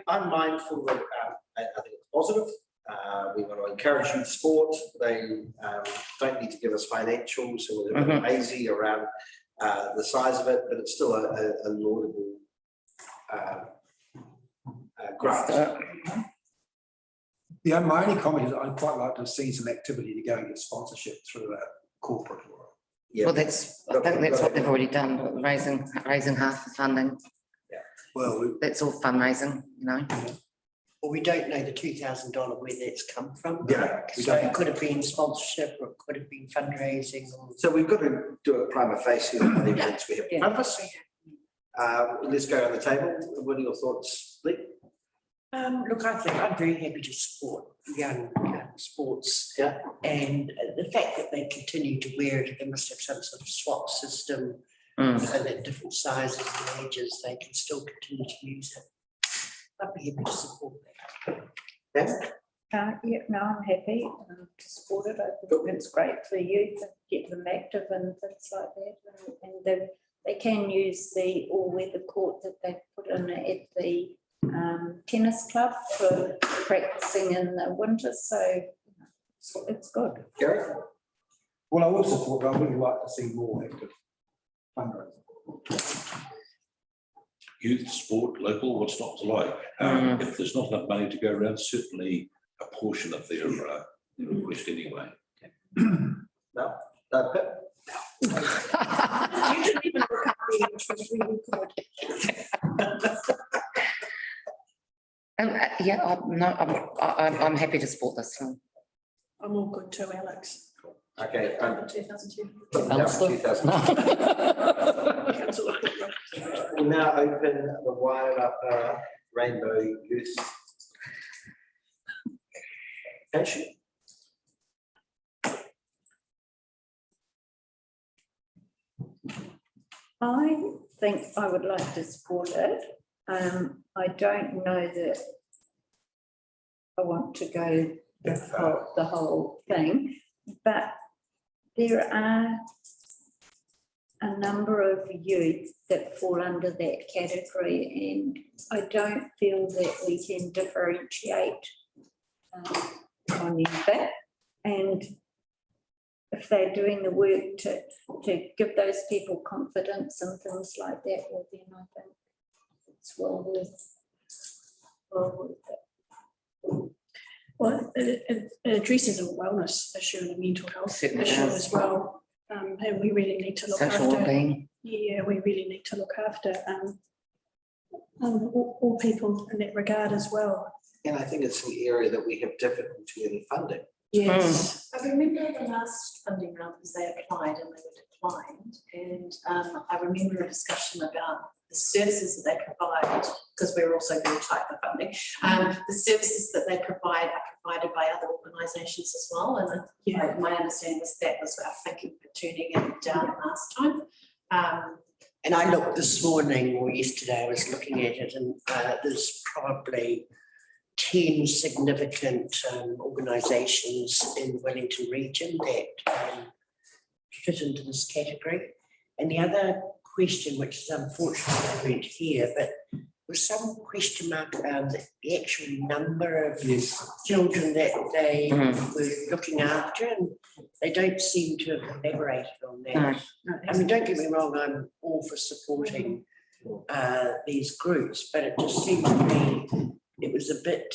S2: I'm mindful that I think it's positive. We want to encourage youth sport. They don't need to give us financials, so we're a bit lazy around the size of it, but it's still a laudable grant.
S4: Yeah, my only comment is I'd quite like to see some activity to go and get sponsorship through a corporate or.
S2: Yeah.
S3: Well, I think that's what they've already done, raising half the funding.
S4: Well,
S3: That's all fundraising, you know.
S6: Well, we don't know the $2,000 where that's come from.
S4: Yeah, we
S6: So
S4: don't.
S6: it could have been sponsorship or it could have been fundraising or.
S2: So we've got to do a prima facie on the evidence we have in front of us. Let's go around the table. What are your thoughts, Lee?
S6: Look, I think I'm very happy to support young sports.
S2: Yeah.
S6: And the fact that they continue to wear it, they must have some sort of swap system. So that different sizes and ages, they can still continue to use it. I'd be happy to support that.
S5: Yeah, no, I'm happy to support it. I think it's great for youth to get them active and things like that. And they can use the all-weather court that they put in at the tennis club for practicing in the winter. So it's good.
S2: Gary?
S4: Well, I will support, but I would like to see more active fundraising.
S9: Youth, sport, local, what's not to like? If there's not enough money to go around, certainly a portion of their request anyway.
S2: No, Pip?
S7: You didn't even look up the which was really good.
S3: Yeah, I'm happy to support this one.
S7: I'm all good too, Alex.
S2: Okay.
S8: 2002.
S3: Alistair?
S2: 2000.
S7: Councillor Cook.
S2: We'll now open the Wairarapa Rainbow Youth application.
S5: I think I would like to support it. I don't know that I want to go the whole thing, but there are a number of youth that fall under that category, and I don't feel that we can differentiate on anything. And if they're doing the work to give those people confidence and things like that, well, then I think it's well worth it.
S7: Well, it addresses a wellness issue and a mental health
S3: Certainly
S7: issue
S3: does.
S7: as well. And we really need to look
S3: Social
S7: after.
S3: wellbeing.
S7: Yeah, we really need to look after all people in that regard as well.
S2: And I think it's an area that we have difficulty in funding.
S7: Yes.
S8: I remember the last funding round was they applied and they were declined. And I remember a discussion about the services that they provide, because we're also very tight for funding. The services that they provide are provided by other organisations as well. And
S7: Yeah.
S8: my understanding was that was our thinking for turning it down last time.
S6: And I looked this morning or yesterday, I was looking at it, and there's probably 10 significant organisations in the Wellington region that fit into this category. And the other question, which is unfortunately weren't here, but was some question mark around the actual number of children that they were looking after, and they don't seem to have elaborated on that.
S3: No.
S6: I mean, don't get me wrong, I'm all for supporting these groups, but it just seemed to me it was a bit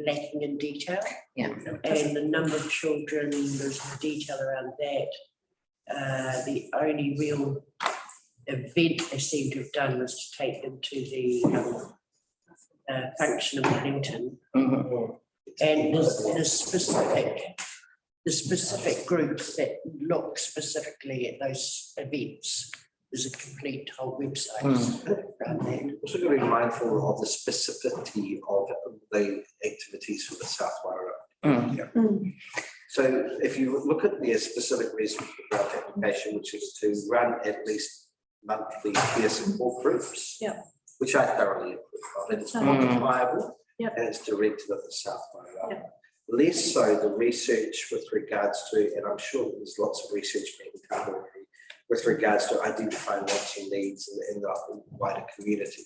S6: lacking in detail.
S3: Yeah.
S6: And the number of children, there's the detail around that. The only real event they seem to have done was to take them to the function of Wellington. And the specific groups that look specifically at those events. There's a complete whole website around that.
S2: Also got to be mindful of the specificity of the activities for the South Wairarapa. So if you look at the specific reason for the grant application, which is to run at least monthly peer support groups, which I thoroughly approve of, and it's quantifiable, and it's directed at the South Wairarapa. Less so the research with regards to, and I'm sure there's lots of research being done already, with regards to identifying wants and needs in the wider community.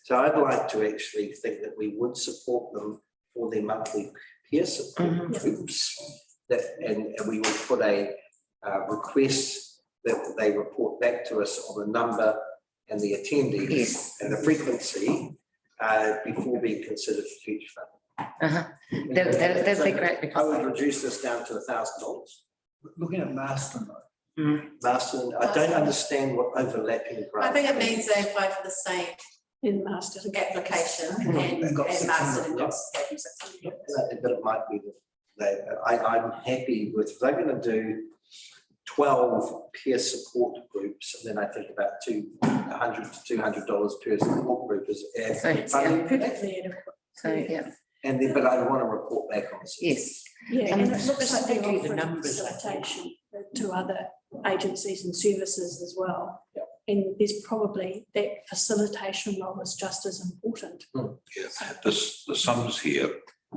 S2: So I'd like to actually think that we would support them for their monthly peer support groups, and we would put a request that they report back to us on the number and the attendees and the frequency before being considered for future funding.
S3: That'd be great
S2: I
S3: because.
S2: would reduce this down to $1,000.
S4: Looking at Marston though,
S2: Marston, I don't understand what overlapping
S1: I
S2: grant.
S1: think it means they apply for the same
S7: In Marsden.
S1: application
S4: They've
S1: and
S4: got
S1: Marsden
S4: 600,
S1: got 600.
S2: But it might be that I'm happy with, if they're going to do 12 peer support groups, and then I think about $100 to $200 per support group is
S3: So,
S2: funding for that.
S7: Perfectly adequate.
S3: So, yeah,
S2: And then, but I want to report back on this.
S3: yes.
S7: Yeah, and it looks like they're
S6: Specifically the
S7: offering
S6: numbers, I think.
S7: facilitation to other agencies and services as well.
S2: Yep.
S7: And there's probably that facilitation role is just as important.
S9: Yeah, the sums here,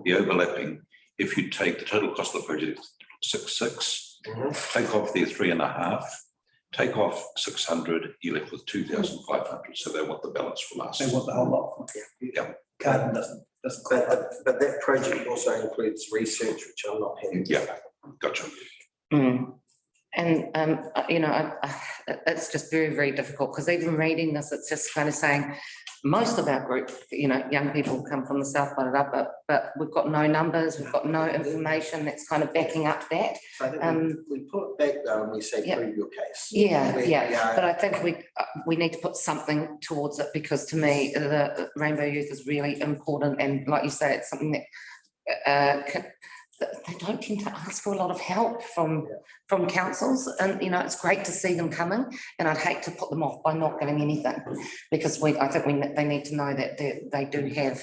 S9: the overlapping, if you take the total cost of the project, 6.6, take off their 3.5, take off 600, you're left with 2,500. So they want the balance from us.
S4: they want the whole lot.
S9: Yeah.
S4: Carden doesn't quite.
S2: But that project also includes research, which I'm not happy with.
S9: Yeah. Gotcha.
S3: And, you know, it's just very, very difficult because even reading this, it's just kind of saying most of our group, you know, young people come from the South Wairarapa, but we've got no numbers, we've got no information that's kind of backing up that.
S2: So I think we pull it back though and we say,
S3: Yeah.
S2: prove your case.
S3: Yeah,
S2: We-
S3: yeah,
S2: we are-
S3: but I think we need to put something towards it because to me, the Rainbow Youth is really important and like you say, it's something that they don't tend to ask for a lot of help from councils, and you know it's great to see them coming, and I'd hate to put them off by not giving anything because I think they need to know that they do have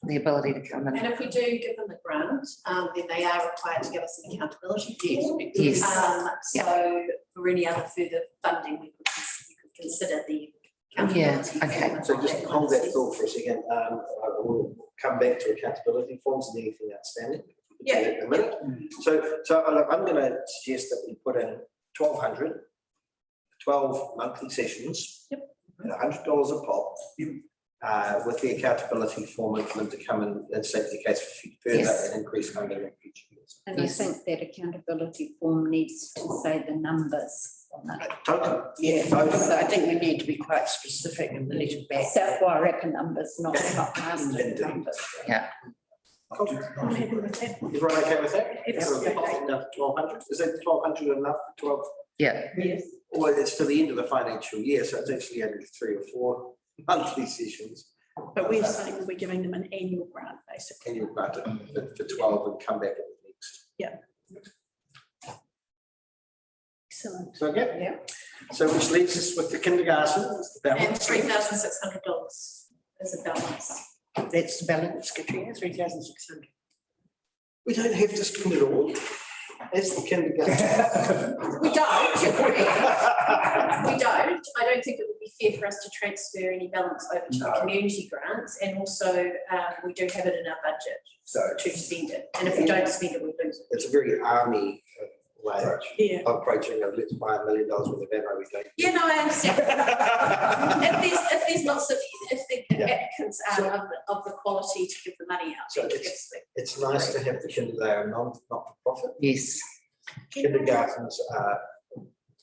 S3: the ability to come in.
S1: And if we do give them the grant, then they are required to give us an accountability fee.
S3: Yes.
S1: So for any other further funding, we could consider the
S3: Yeah,
S1: accountability.
S3: okay.
S1: form
S2: So
S1: of
S2: just
S1: that
S2: hold that
S1: process.
S2: thought for a second. We'll come back to accountability forms and anything outstanding.
S1: Yeah.
S2: In a minute. So look, I'm going to suggest that we put in 1,200, 12 monthly sessions.
S7: Yep.
S2: At $100 a pop. With the accountability form for them to come in and state the case for further
S3: Yes.
S2: and increase funding in future years.
S5: And I
S3: Yes.
S5: think that accountability form needs to say the numbers on it.
S2: Totally.
S6: Yeah,
S2: Totally.
S6: so I think we need to be quite specific in the little back.
S5: South Wairarapa numbers, not Marsden
S2: Indeed.
S5: numbers.
S7: I'm happy with that.
S2: Everyone okay with that?
S7: Absolutely.
S2: So we'll pop it down to 1,200. Is that 1,200 enough for 12?
S3: Yeah,
S5: Yes.
S2: Well, it's to the end of the financial year, so it's actually only 3 or 4 monthly sessions.
S7: But we're saying that we're giving them an annual grant, basically.
S2: And you'll grant it for 12 and come back at the next.
S7: Excellent.
S2: So, yeah.
S5: Yeah.
S2: So which leaves us with the kindergarten, the
S1: And
S2: balance.
S1: $3,600 is a balance.
S6: That's the balance, Katrina, 3,600.
S2: We don't have to spend it all. It's the kindergarten.
S1: We don't, we don't. I don't think it would be fair for us to transfer any balance over to the
S2: No.
S1: community grants, and also we do have it in our budget
S2: So
S1: to spend it, and if we don't spend it, we lose it.
S2: it's a very army way
S7: Yeah.
S2: of approaching a let's buy $1 million worth of ammo we don't.
S1: Yeah, no, I understand. If there's not, if the applicants are of the quality to give the money out,
S2: So
S1: then
S2: it's-
S1: yes,
S2: It's nice to have the kindergarten not for profit.
S3: yes,
S2: Kindergartens are.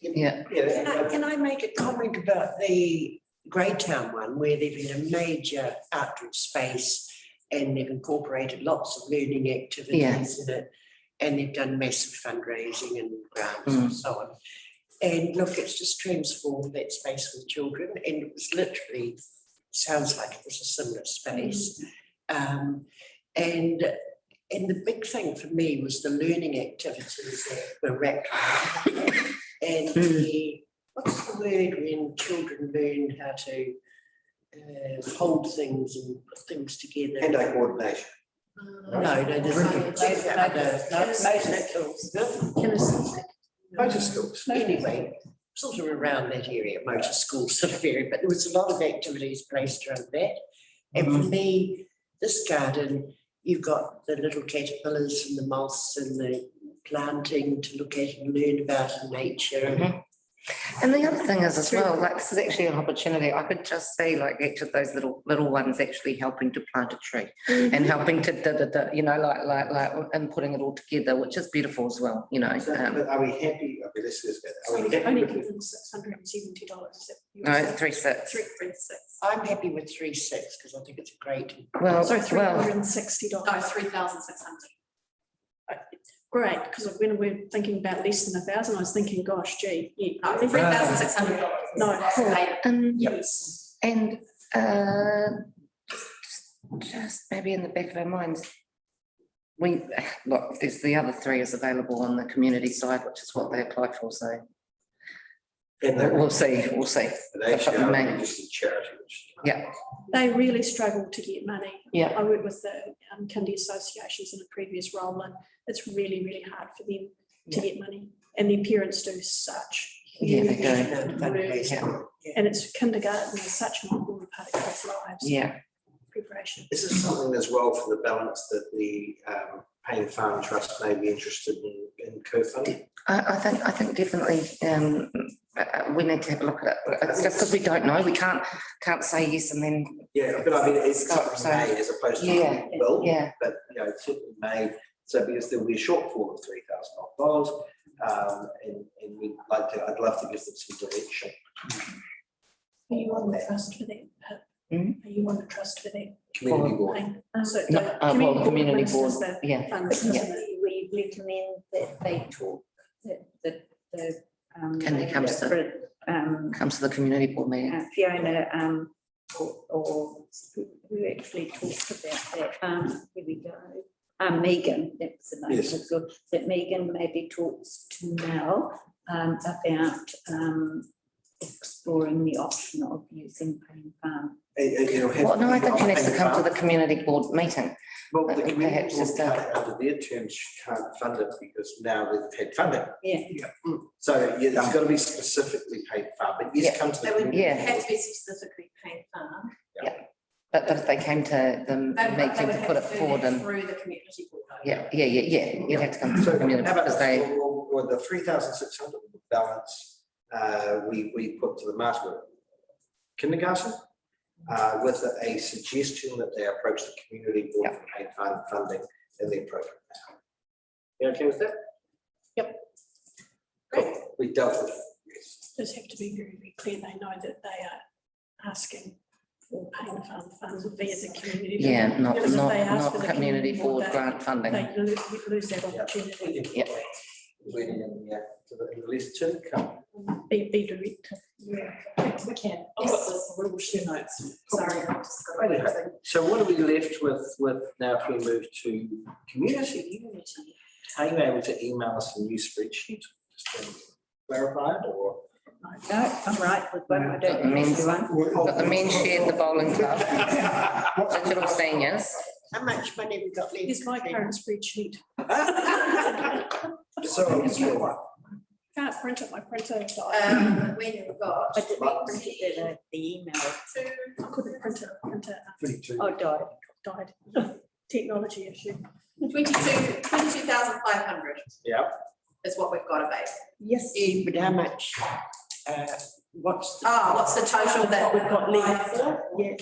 S3: Yeah.
S6: Can I make a comment about the Greytown one, where they've been a major outdoor space and they've incorporated lots of learning activities in it, and they've done massive fundraising and grants and so on. And look, it's just transformed that space with children, and it was literally, sounds like it was a similar space. And the big thing for me was the learning activities that were wrapped around it. And the, what's the word when children learn how to hold things and put things together?
S2: Hand-eye coordination.
S6: No, there's
S2: Motor skills.
S6: Anyway, sort of around that area, motor school sort of area, but there was a lot of activities placed around that. And for me, this garden, you've got the little caterpillars and the moths and the planting to look at and learn about in nature.
S3: And the other thing is as well, like this is actually an opportunity. I could just see like each of those little ones actually helping to plant a tree and helping to, you know, like and putting it all together, which is beautiful as well, you know.
S2: So, but are we happy? Okay, this is good.
S7: So
S2: Are we
S7: we've
S2: happy
S7: only
S2: with
S7: given $670, is it?
S3: No, 3.6.
S7: 3.6.
S6: I'm happy with 3.6 because I think it's a great.
S3: Well,
S7: So
S3: well,
S7: $360.
S8: No, 3,600.
S7: Great, because when we're thinking about less than 1,000, I was thinking, gosh, gee, yeah.
S8: No, $3,600.
S7: No, cool.
S3: yes. And just maybe in the back of our minds, look, there's the other 3 is available on the community side, which is what they applied for, so
S2: And
S3: we'll see.
S2: they actually are
S3: Maybe.
S2: registered charity.
S3: Yeah,
S7: They really struggle to get money.
S3: yeah,
S7: I worked with the kindy associations in a previous role, and it's really, really hard for them to get money. And their parents do such.
S3: Yeah, they
S7: huge
S3: do.
S7: work.
S3: Yeah.
S7: And it's kindergarten is such an important part of kids' lives.
S3: yeah.
S7: Preparation.
S2: Is this something as well for the balance that the Payne Farm Trust may be interested in co-funding?
S3: I think definitely we need to have a look at it. It's just because we don't know, we can't say yes and then,
S2: Yeah, but I mean, it's
S3: So-
S2: something may as opposed to
S3: Yeah,
S2: will,
S3: yeah,
S2: but you know, it certainly may. So because there'll be a shortfall of $3,000, and I'd love to give them some direction.
S7: Are you on the trust for that?
S3: Hmm?
S7: Are you on the trust for that?
S2: Community board.
S7: Thing? So
S3: no,
S7: the
S3: well, community board,
S7: administers the
S3: yeah.
S7: funds,
S5: Yeah,
S7: doesn't it?
S5: we recommend that they talk, that the.
S3: Can comes to- Comes to the community board meeting.
S5: Fiona, or who actually talked about that, here we go. Megan, that's the name.
S2: Yes.
S5: So that Megan maybe talks to Mel, about, exploring the option of using Payne Farm.
S3: Well, no, I think she needs to come to the community board meeting.
S2: Well, the
S3: Perhaps
S2: community board
S3: just
S2: can't, under their terms, can't fund it because now they've had funding.
S5: Yeah.
S2: So yeah, it's got to be specifically Payne Farm, but yes,
S3: Yeah.
S2: come to the
S1: They would
S2: community.
S3: Yeah.
S1: have to be specifically Payne Farm.
S3: But if they came to the
S1: They
S3: meeting
S1: would
S3: to
S1: have
S3: put it
S1: to do
S3: forward
S1: that
S3: and,
S1: through the community board.
S3: yeah, you'd have to come to
S2: So
S3: the community
S2: how about
S3: because
S2: this?
S3: they,
S2: Well, the 3,600 balance, we put to the Marshwood kindergarten with a suggestion that they approach the community board for Payne Farm funding in their program. You okay with that?
S7: Yep.
S2: Cool. We dealt with it. Yes.
S7: Just have to be very, very clear. They know that they are asking for Payne Farm funds via the community.
S3: yeah, not
S7: Because if they ask for the
S3: community board
S7: they-
S3: grant funding.
S7: They lose that opportunity.
S3: Yeah.
S2: Waiting in the list to come.
S7: Be direct.
S8: We can. I'll put this in little shoe notes. Sorry. I've just got
S2: Righty-ho.
S8: everything.
S2: So what are we left with now if we move to community? Are you able to email us a new spreadsheet? Just to clarify it or?
S5: No, I'm right with one, I don't
S3: Got the men's-
S5: think anyone.
S3: got the men's shed, the bowling club, digital seniors.
S6: How much money we got left?
S7: Here's my current spreadsheet.
S2: So it's your one.
S7: Can't print it, my printer died.
S1: We've got
S5: I didn't print it, the email.
S7: I couldn't print it,
S4: 22.
S5: Oh, died.
S7: died. Technology issue.
S1: 22,500
S2: Yeah.
S1: is what we've got available.
S7: Yes.
S6: Yeah, but how much, what's the?
S1: What's the total that we've got left?
S7: Yeah.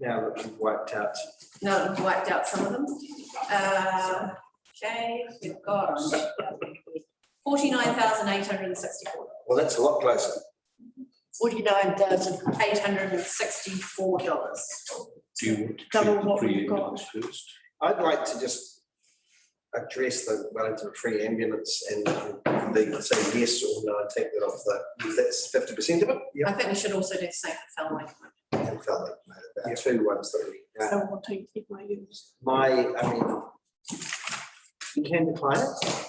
S2: Now that we've wiped out.
S1: No, we've wiped out some of them. Okay, we've got 49,864.
S2: Well, that's a lot closer.
S1: $864.
S9: Do you want to
S7: Double
S9: treat the
S7: what we've got.
S9: pre-ambulance first?
S2: I'd like to just address the Wellington free ambulance and they say yes or no and take that off that's 50% of it.
S1: I think we should also do safe for Felway.
S2: And felt like there are two ones that we.
S7: So what team keep my use?
S2: You can decline it.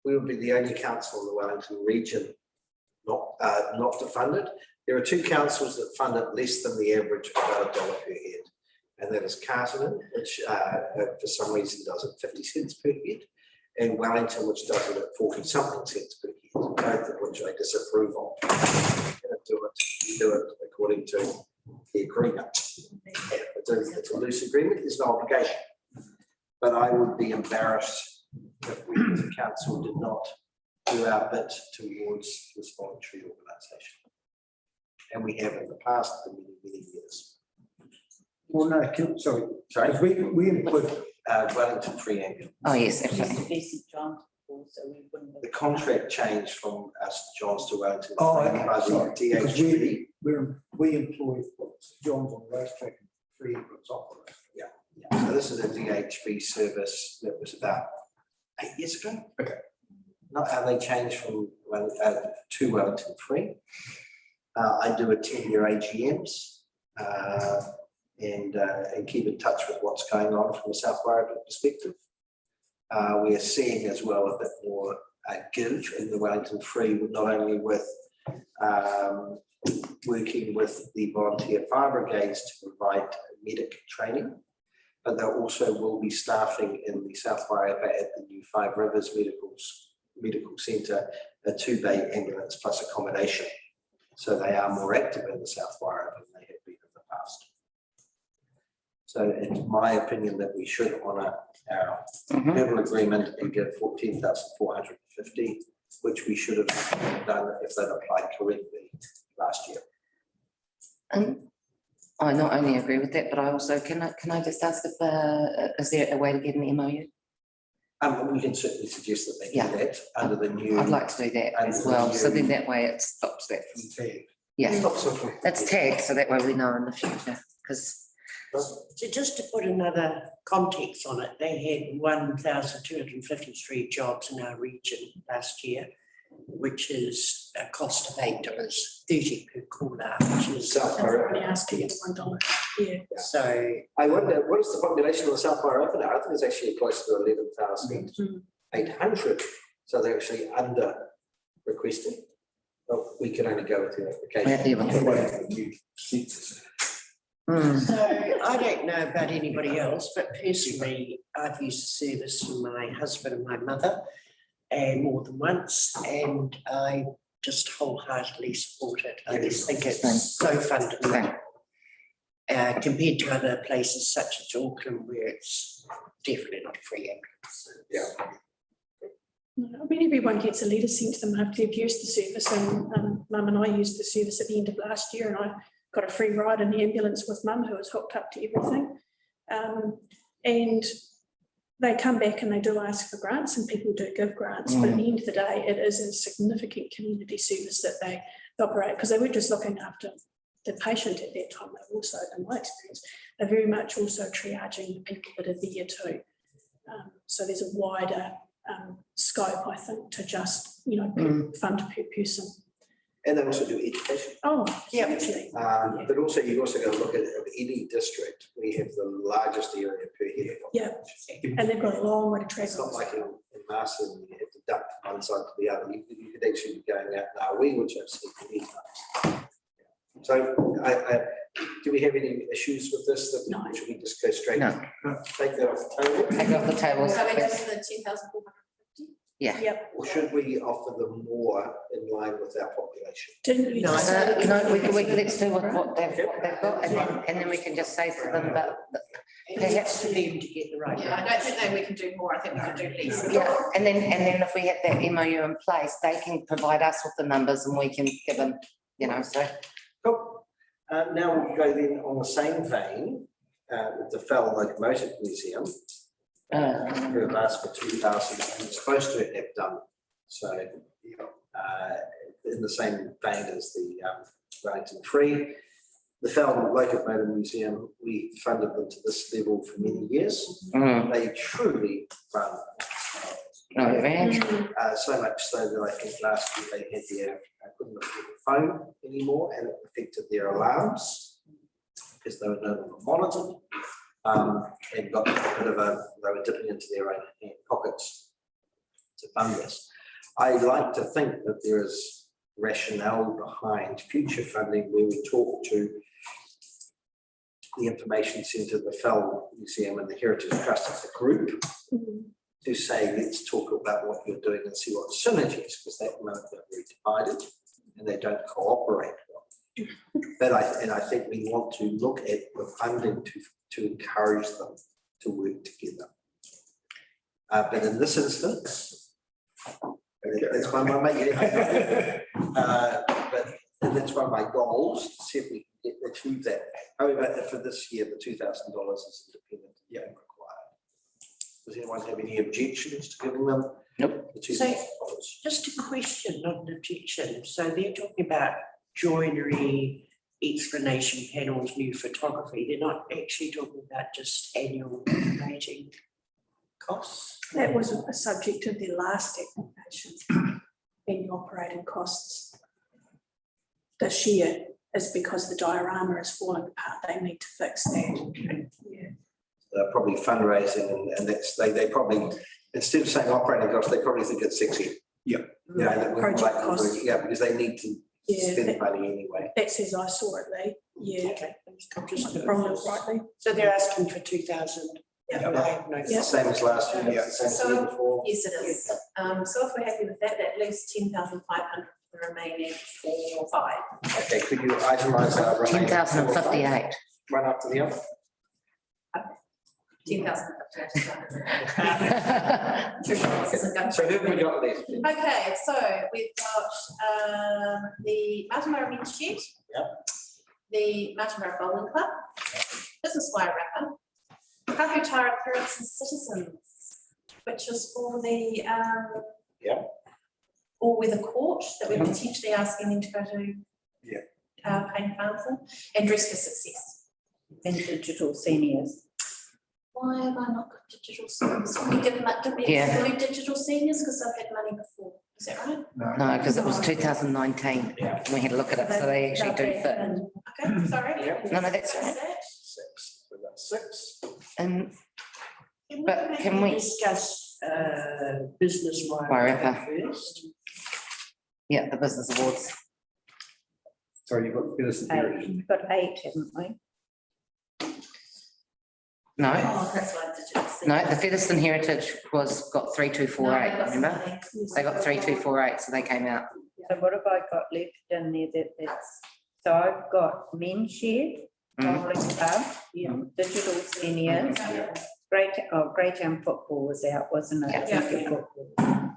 S2: We would be the only council in the Wellington region not to fund it. There are two councils that fund it less than the average of about $1 per head. And that is Carterton, which for some reason does it 50 cents per head, and Wellington, which does it at 40 something cents per head, both of which I disapprove of. Do it according to the agreement. It's a loose agreement, there's no obligation. But I would be embarrassed if we as a council did not do our bit towards this voluntary organisation. And we have in the past for many, many years.
S4: Well, no, sorry,
S2: Sorry,
S4: if we input,
S2: Wellington Free Ambulance.
S3: Oh, yes,
S5: It used to
S3: absolutely.
S5: be St John's before, so we wouldn't have.
S2: The contract changed from St John's to Wellington
S4: oh,
S2: Free
S4: okay,
S2: by
S4: sorry,
S2: the
S4: because
S2: DHB.
S4: we employ John's on the racetrack and free inputs operator.
S2: So this is a DHB service that was about 8 years ago.
S4: Okay.
S2: Not how they changed from to Wellington Free. I do attend your AGMs and keep in touch with what's going on from a South Wairarapa perspective. We are seeing as well a bit more give in the Wellington Free, not only with working with the volunteer fire brigades to provide medic training, but there also will be staffing in the South Wairarapa at the new Five Rivers Medical Centre, a 2-bay ambulance plus accommodation. So they are more active in the South Wairarapa than they have been in the past. So it's my opinion that we should honour our verbal agreement and give 14,450, which we should have done if they'd applied correctly last year.
S3: And I not only agree with that, but I also, can I just ask if, is there a way to get an MOU?
S2: We can certainly suggest that they do
S3: Yeah.
S2: that under the new.
S3: I'd like to do that as well, so then that way it stops that from, yeah,
S2: Stop something.
S3: that's tagged, so that way we know in the future, because,
S6: So just to put another context on it, they had 1,253 jobs in our region last year, which is a cost of $8.30 per call out, which is,
S2: South
S7: Only
S2: Wairarapa.
S7: asking it's $1, yeah.
S6: so
S2: I wonder, what is the population of the South Wairarapa now? I think it's actually close to 11,800. So they're actually under requested. But we can only go with the application.
S6: So I don't know about anybody else, but personally, I've used the service for my husband and my mother and more than once, and I just wholeheartedly support it. I just think it's so fundamental. Compared to other places such as Auckland, where it's definitely not free ambulance.
S2: Yeah.
S7: No, I mean, everyone gets a letter sent to them after they've used the service, and Mum and I used the service at the end of last year, and I got a free ride in the ambulance with Mum, who was hooked up to everything. And they come back and they do ask for grants, and people do give grants, but at the end of the day, it is a significant community service that they operate, because they weren't just looking after the patient at that time, they also, in my experience, they're very much also triaging the people that are there too. So there's a wider scope, I think, to just, fund per person.
S2: And they also do education.
S7: Oh,
S6: Yeah.
S7: hugely.
S2: But also, you've also got to look at any district. We have the largest area per head.
S7: Yeah. And they've got a long way to travel.
S2: It's not like in Marsden, you have to duck from one side to the other. You could actually be going out now, which I've seen many times. So do we have any issues with this? That
S7: No.
S2: Should we just go straight?
S3: No.
S2: Take that off the table?
S3: take it off the table.
S1: So we're just the 2,450?
S3: Yeah.
S7: Yep.
S2: Or should we offer them more in line with our population?
S7: Didn't you
S6: No,
S7: just
S6: I
S7: say?
S3: No, let's do what they've got, and then we can just say to them that,
S6: Perhaps for them to get the right.
S1: Yeah, I don't think that we can do more, I think we can do less.
S3: yeah, and then if we have that MOU in place, they can provide us with the numbers and we can give them, so.
S2: Cool. Now we'll go then on the same vein with the Fell Locomotive Museum, who have asked for 2,000 and supposed to have done. So in the same vein as the Wellington Free, the Fell Locomotive Museum, we funded them to this level for many years. They truly run. So much so that I think last year they had couldn't afford the phone anymore, and it affected their alarms because they were no longer monitored, and got a bit of they were dipping into their own pockets to fund this. I like to think that there is rationale behind future funding where we talk to the Information Centre, the Fell Museum and the Heritage Trust as a group to say, let's talk about what you're doing and see what synergies, because that moment they're very divided and they don't cooperate well. But I think we want to look at the funding to encourage them to work together. But in this instance, that's one of my, but that's one of my goals, to see if we can achieve that. However, for this year, the $2,000 is independent and required. Does anyone have any objections to giving them?
S3: Nope.
S2: The $2,000.
S6: Just a question, not an objection. So they're talking about joinery, explanation panels, new photography. They're not actually talking about just annual operating costs.
S7: That was a subject of the last application, in operating costs. This year is because the diorama is falling apart, they need to fix that. Yeah.
S2: Probably fundraising and that's, they probably, instead of saying operating costs, they probably think it's sexy.
S4: Yeah.
S2: Yeah, that would
S7: Project
S2: like,
S7: costs.
S2: yeah, because they need to
S7: Yeah,
S2: spend
S7: that-
S2: money anyway.
S7: That's as I saw it, Lee. Yeah.
S6: Okay. I'm just-
S7: Probably rightly.
S6: So they're asking for 2,000.
S7: Yeah.
S6: I have no-
S2: It's the same as last year, it's the same as the year before.
S1: Yes, it is. So if we're happy with that, that leaves 10,500 for the remaining 4 or 5.
S2: Okay, could you itemize our remaining
S3: 10,058.
S2: one up to the other?
S1: 10,000.
S2: So who have we got left?
S1: Okay, so we've got the Matamara Men's Shed.
S2: Yep.
S1: The Matamara Bowling Club, Business Wire Wrapper, Kahutara Parents and Citizens, which is for the
S2: Yep.
S1: all-weather court that we're potentially asking them to go to.
S4: Yeah.
S1: Payne Farm for, and Dress for Success.
S5: And digital seniors.
S1: Why have I not got digital seniors? We did we
S3: Yeah.
S1: include digital seniors because I've had money before, is that right?
S3: No, because it was 2019.
S2: Yeah.
S3: We had to look at it, so they actually do fit.
S1: Okay, sorry.
S2: Yeah.
S3: No, that's right.
S2: Six, we've got 6.
S3: And But
S6: maybe
S3: can we-
S6: discuss business
S3: Wire
S6: wire
S3: wrapper.
S6: first?
S3: yeah, the business awards.
S4: Sorry, you've got Pearson Heritage.
S5: We've got 8, haven't we?
S3: No,
S1: Oh, that's why digital
S3: no,
S1: seniors.
S3: the Featherston Heritage got 3248,
S1: No, that's
S3: remember?
S1: fine.
S3: They got 3248, so they came out.
S5: So what have I got left in there that's, so I've got men's shed,
S3: Mm.
S5: bowling club, digital seniors, Great Young football was out, wasn't it?
S1: Yeah.
S5: Football,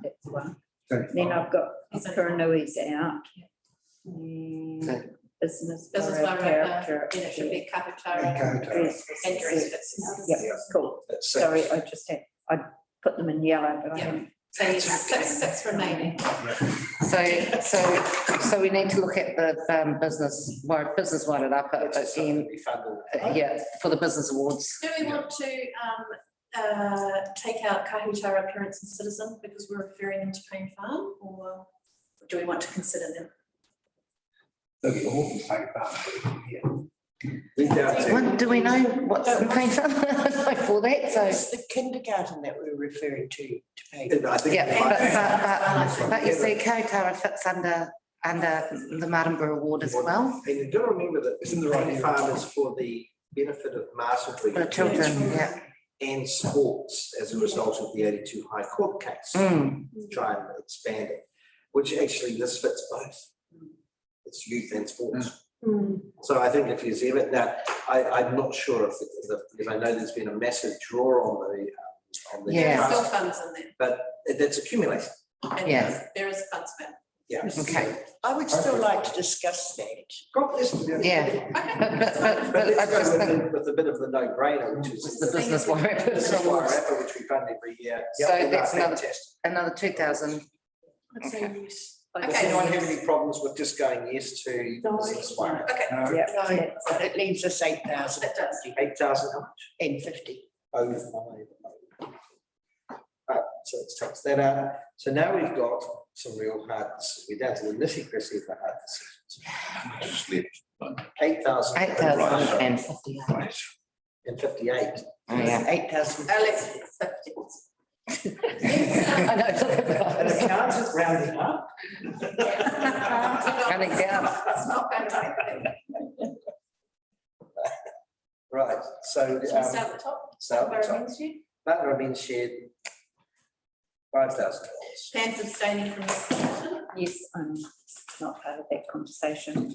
S5: that's one. Then I've got Puranui's out. And business.
S1: Business
S5: for
S1: wire
S5: character.
S1: wrapper, and it should be Kahutara
S4: And
S5: Dress for
S1: and Dress
S5: Success.
S1: for Success.
S5: Yeah, cool.
S2: That's 6.
S5: Sorry, I put them in yellow, but I
S1: Yeah.
S5: haven't.
S1: So yes, six remaining.
S3: So we need to look at the business wired up
S2: Which is something
S3: again,
S2: to be funded.
S3: yeah, for the business awards.
S1: Do we want to take out Kahutara Parents and Citizen because we're referring them to Payne Farm, or do we want to consider them?
S4: Look at the Hawkins Payne Farm. Yeah.
S2: We're down to-
S3: Do we know what's in Payne Farm for that? So,
S6: It's the kindergarten that we're referring to pay.
S2: I think
S3: yeah,
S2: we might-
S3: but you see, Kahutara fits under the Martinborough Award as well,
S2: And you've got to remember that
S4: It's in the right
S2: Payne Farm is for the benefit of Marsden
S3: for the children, yeah.
S2: and sports as a result of the 82 High Court case.
S3: Mm.
S2: Try and expand it, which actually this fits both. It's youth and sports. So I think if you see it now, I'm not sure if because I know there's been a massive draw on the
S3: Yeah.
S1: There's still
S2: trust,
S1: funds in there.
S2: but that's accumulating.
S1: And
S3: Yeah.
S1: there is funds back.
S2: Yeah.
S3: Okay,
S6: I would still like to discuss that.
S2: God bless them.
S3: yeah,
S1: Okay.
S3: but I
S2: let's
S3: just
S2: go
S3: think
S2: with a bit of the no-brainer, which
S3: it's
S2: is
S3: the business wire
S2: Business Wire
S3: awards,
S2: Wrapper, which we fund every year.
S3: So
S2: And
S3: that's
S2: they're
S3: another-
S2: fantastic.
S3: another 2,000.
S7: I'd say yes.
S2: Does
S1: Okay.
S2: anyone have any problems with just going yes to
S7: No.
S2: Business Wire?
S1: Okay,
S4: No,
S5: Yeah,
S6: No,
S5: that's it.
S6: it leaves us 8,000
S1: it does.
S2: 8,000, how much?
S6: and 50.
S2: Oh, 5. So let's take that out. So now we've got some real hard, we're down to the nitty-gritty of the hard decisions.
S9: Just left.
S2: 8,000.
S3: 8,058.
S9: Right.
S2: And 58.
S3: Oh, yeah.
S6: 8,000.
S1: Let's 50.
S3: I know,
S2: An accountant rounding up.
S3: running down.
S1: It's not going to happen.
S2: Right, so.
S1: Should we start at the top?
S2: Start at the top.
S1: Main Street?
S2: That means shared $5,000.
S1: Pam's abstaining from this discussion.
S5: Yes, I'm not part of that conversation.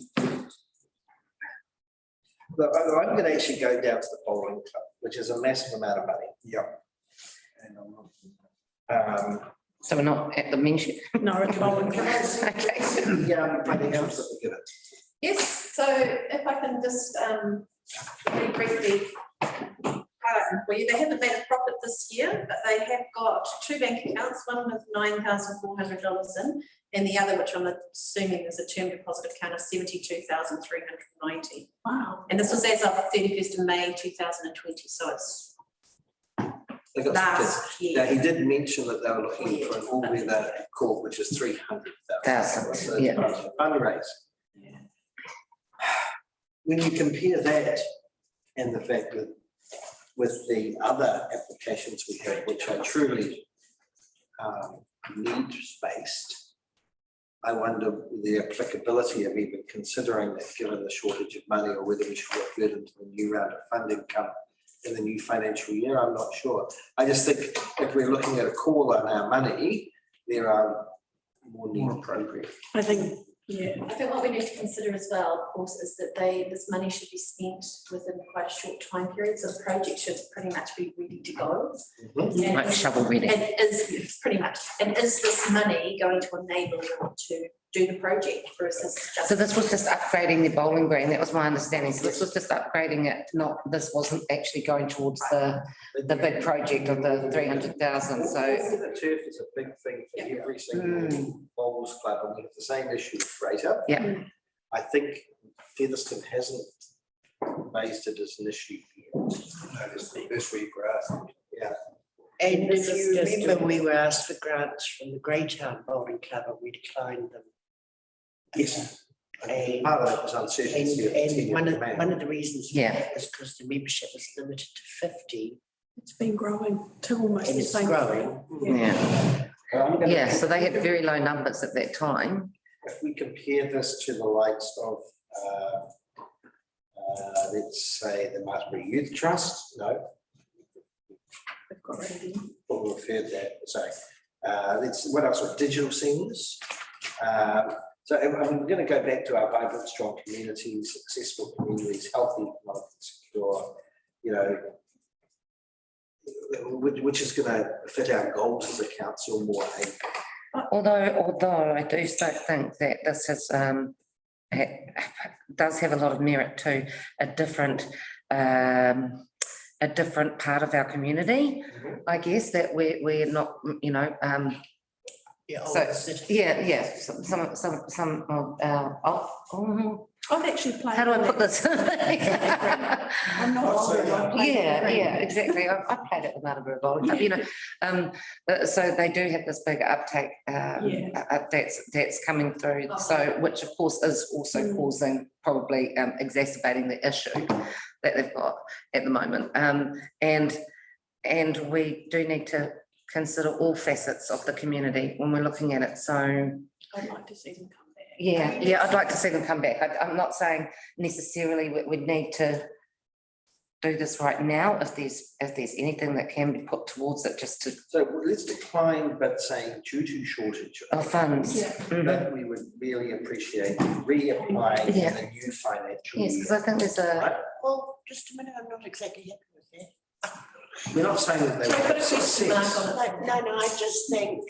S2: Look, I'm going to actually go down to the bowling club, which is a massive amount of money.
S4: yeah. And I'm not-
S3: So we're not at the mention.
S7: No, it's Wellington.
S3: Okay.
S2: Financials that we give it.
S1: Yes, so if I can just really briefly highlight for you, they haven't made a profit this year, but they have got two bank accounts, one with $9,400 in, and the other, which I'm assuming is a term deposit account of $72,390.
S7: Wow.
S1: And this was as of 31st of May 2020, so it's
S2: They got some kids.
S1: last
S2: Now,
S1: year.
S2: he did mention that they were looking for an all-weather court, which is 300,000. So it's
S3: Yeah.
S2: part of the fundraise. When you compare that and the fact that with the other applications we have, which are truly needs-based, I wonder the applicability of even considering that given the shortage of money, or whether we should refer them to the new round of funding come in the new financial year. I'm not sure. I just think if we're looking at a call on our money, there are more appropriate.
S7: I think, yeah,
S1: I think what we need to consider as well, of course, is that this money should be spent within quite a short time period, so the project should pretty much be ready to go. And
S3: Like shovel ready.
S1: And is pretty much, and is this money going to enable them to do the project versus just?
S3: So this was just upgrading the bowling green. That was my understanding. So this was just upgrading it, this wasn't actually going towards the big project of the 300,000. So
S2: The turf is a big thing for every single bowls club, and we have the same issue with Greater.
S3: yeah,
S2: I think Featherston hasn't raised it as an issue yet.
S4: No, this week, grass.
S2: Yeah.
S6: And
S5: This
S6: if
S5: is
S6: you
S5: just
S6: remember, we were asked for grants from the Greytown Bowling Club and we declined them.
S2: Yes.
S6: And,
S2: Part of that was uncertainty of the
S6: and
S2: tenure
S6: one
S2: of
S6: of,
S2: the man.
S6: one of the reasons for
S3: Yeah.
S6: that was because the membership was limited to 50
S7: it's been growing to almost
S6: and
S7: the
S6: it's
S7: same.
S6: growing.
S3: yeah,
S2: I'm gonna-
S3: yeah. So they had very low numbers at that time.
S2: If we compare this to the likes of, let's say, the Martinbury Youth Trust, no,
S7: They've got rid of them.
S2: we'll refer that, sorry. What else, with digital seniors? So I'm going to go back to our vibrant, strong communities, successful communities, healthy, economically secure, you know, which is going to fit our goals as a council more.
S3: Although I do still think that this has does have a lot of merit to a different part of our community. I guess that we're not, you know,
S6: Yeah,
S3: So,
S6: older citizens.
S3: yeah. Some of our.
S7: I've actually played.
S3: How do I put this?
S7: I'm not older, I've played
S3: Yeah,
S7: with
S3: yeah, exactly. I played at the Martinbury Bowling Club, you know. So they do have this big uptake that's coming through. So which of course is also causing, probably exacerbating the issue that they've got at the moment. And we do need to consider all facets of the community when we're looking at it. So
S7: I'd like to see them come back.
S3: yeah, I'd like to see them come back. I'm not saying necessarily we'd need to do this right now. If there's anything that can be put towards it, just to
S2: So let's decline, but saying due to shortage
S3: of funds.
S7: Yeah.
S3: Mhm.
S2: that we would really appreciate reapplying in
S3: Yeah.
S2: a new financial
S3: Yes,
S2: year.
S3: because I think there's a
S6: Well, just a minute, I'm not exactly happy with that.
S2: We're not saying that they
S1: Sorry,
S2: will
S1: put a
S2: have
S1: question mark
S2: success.
S1: on it.
S6: No, I just think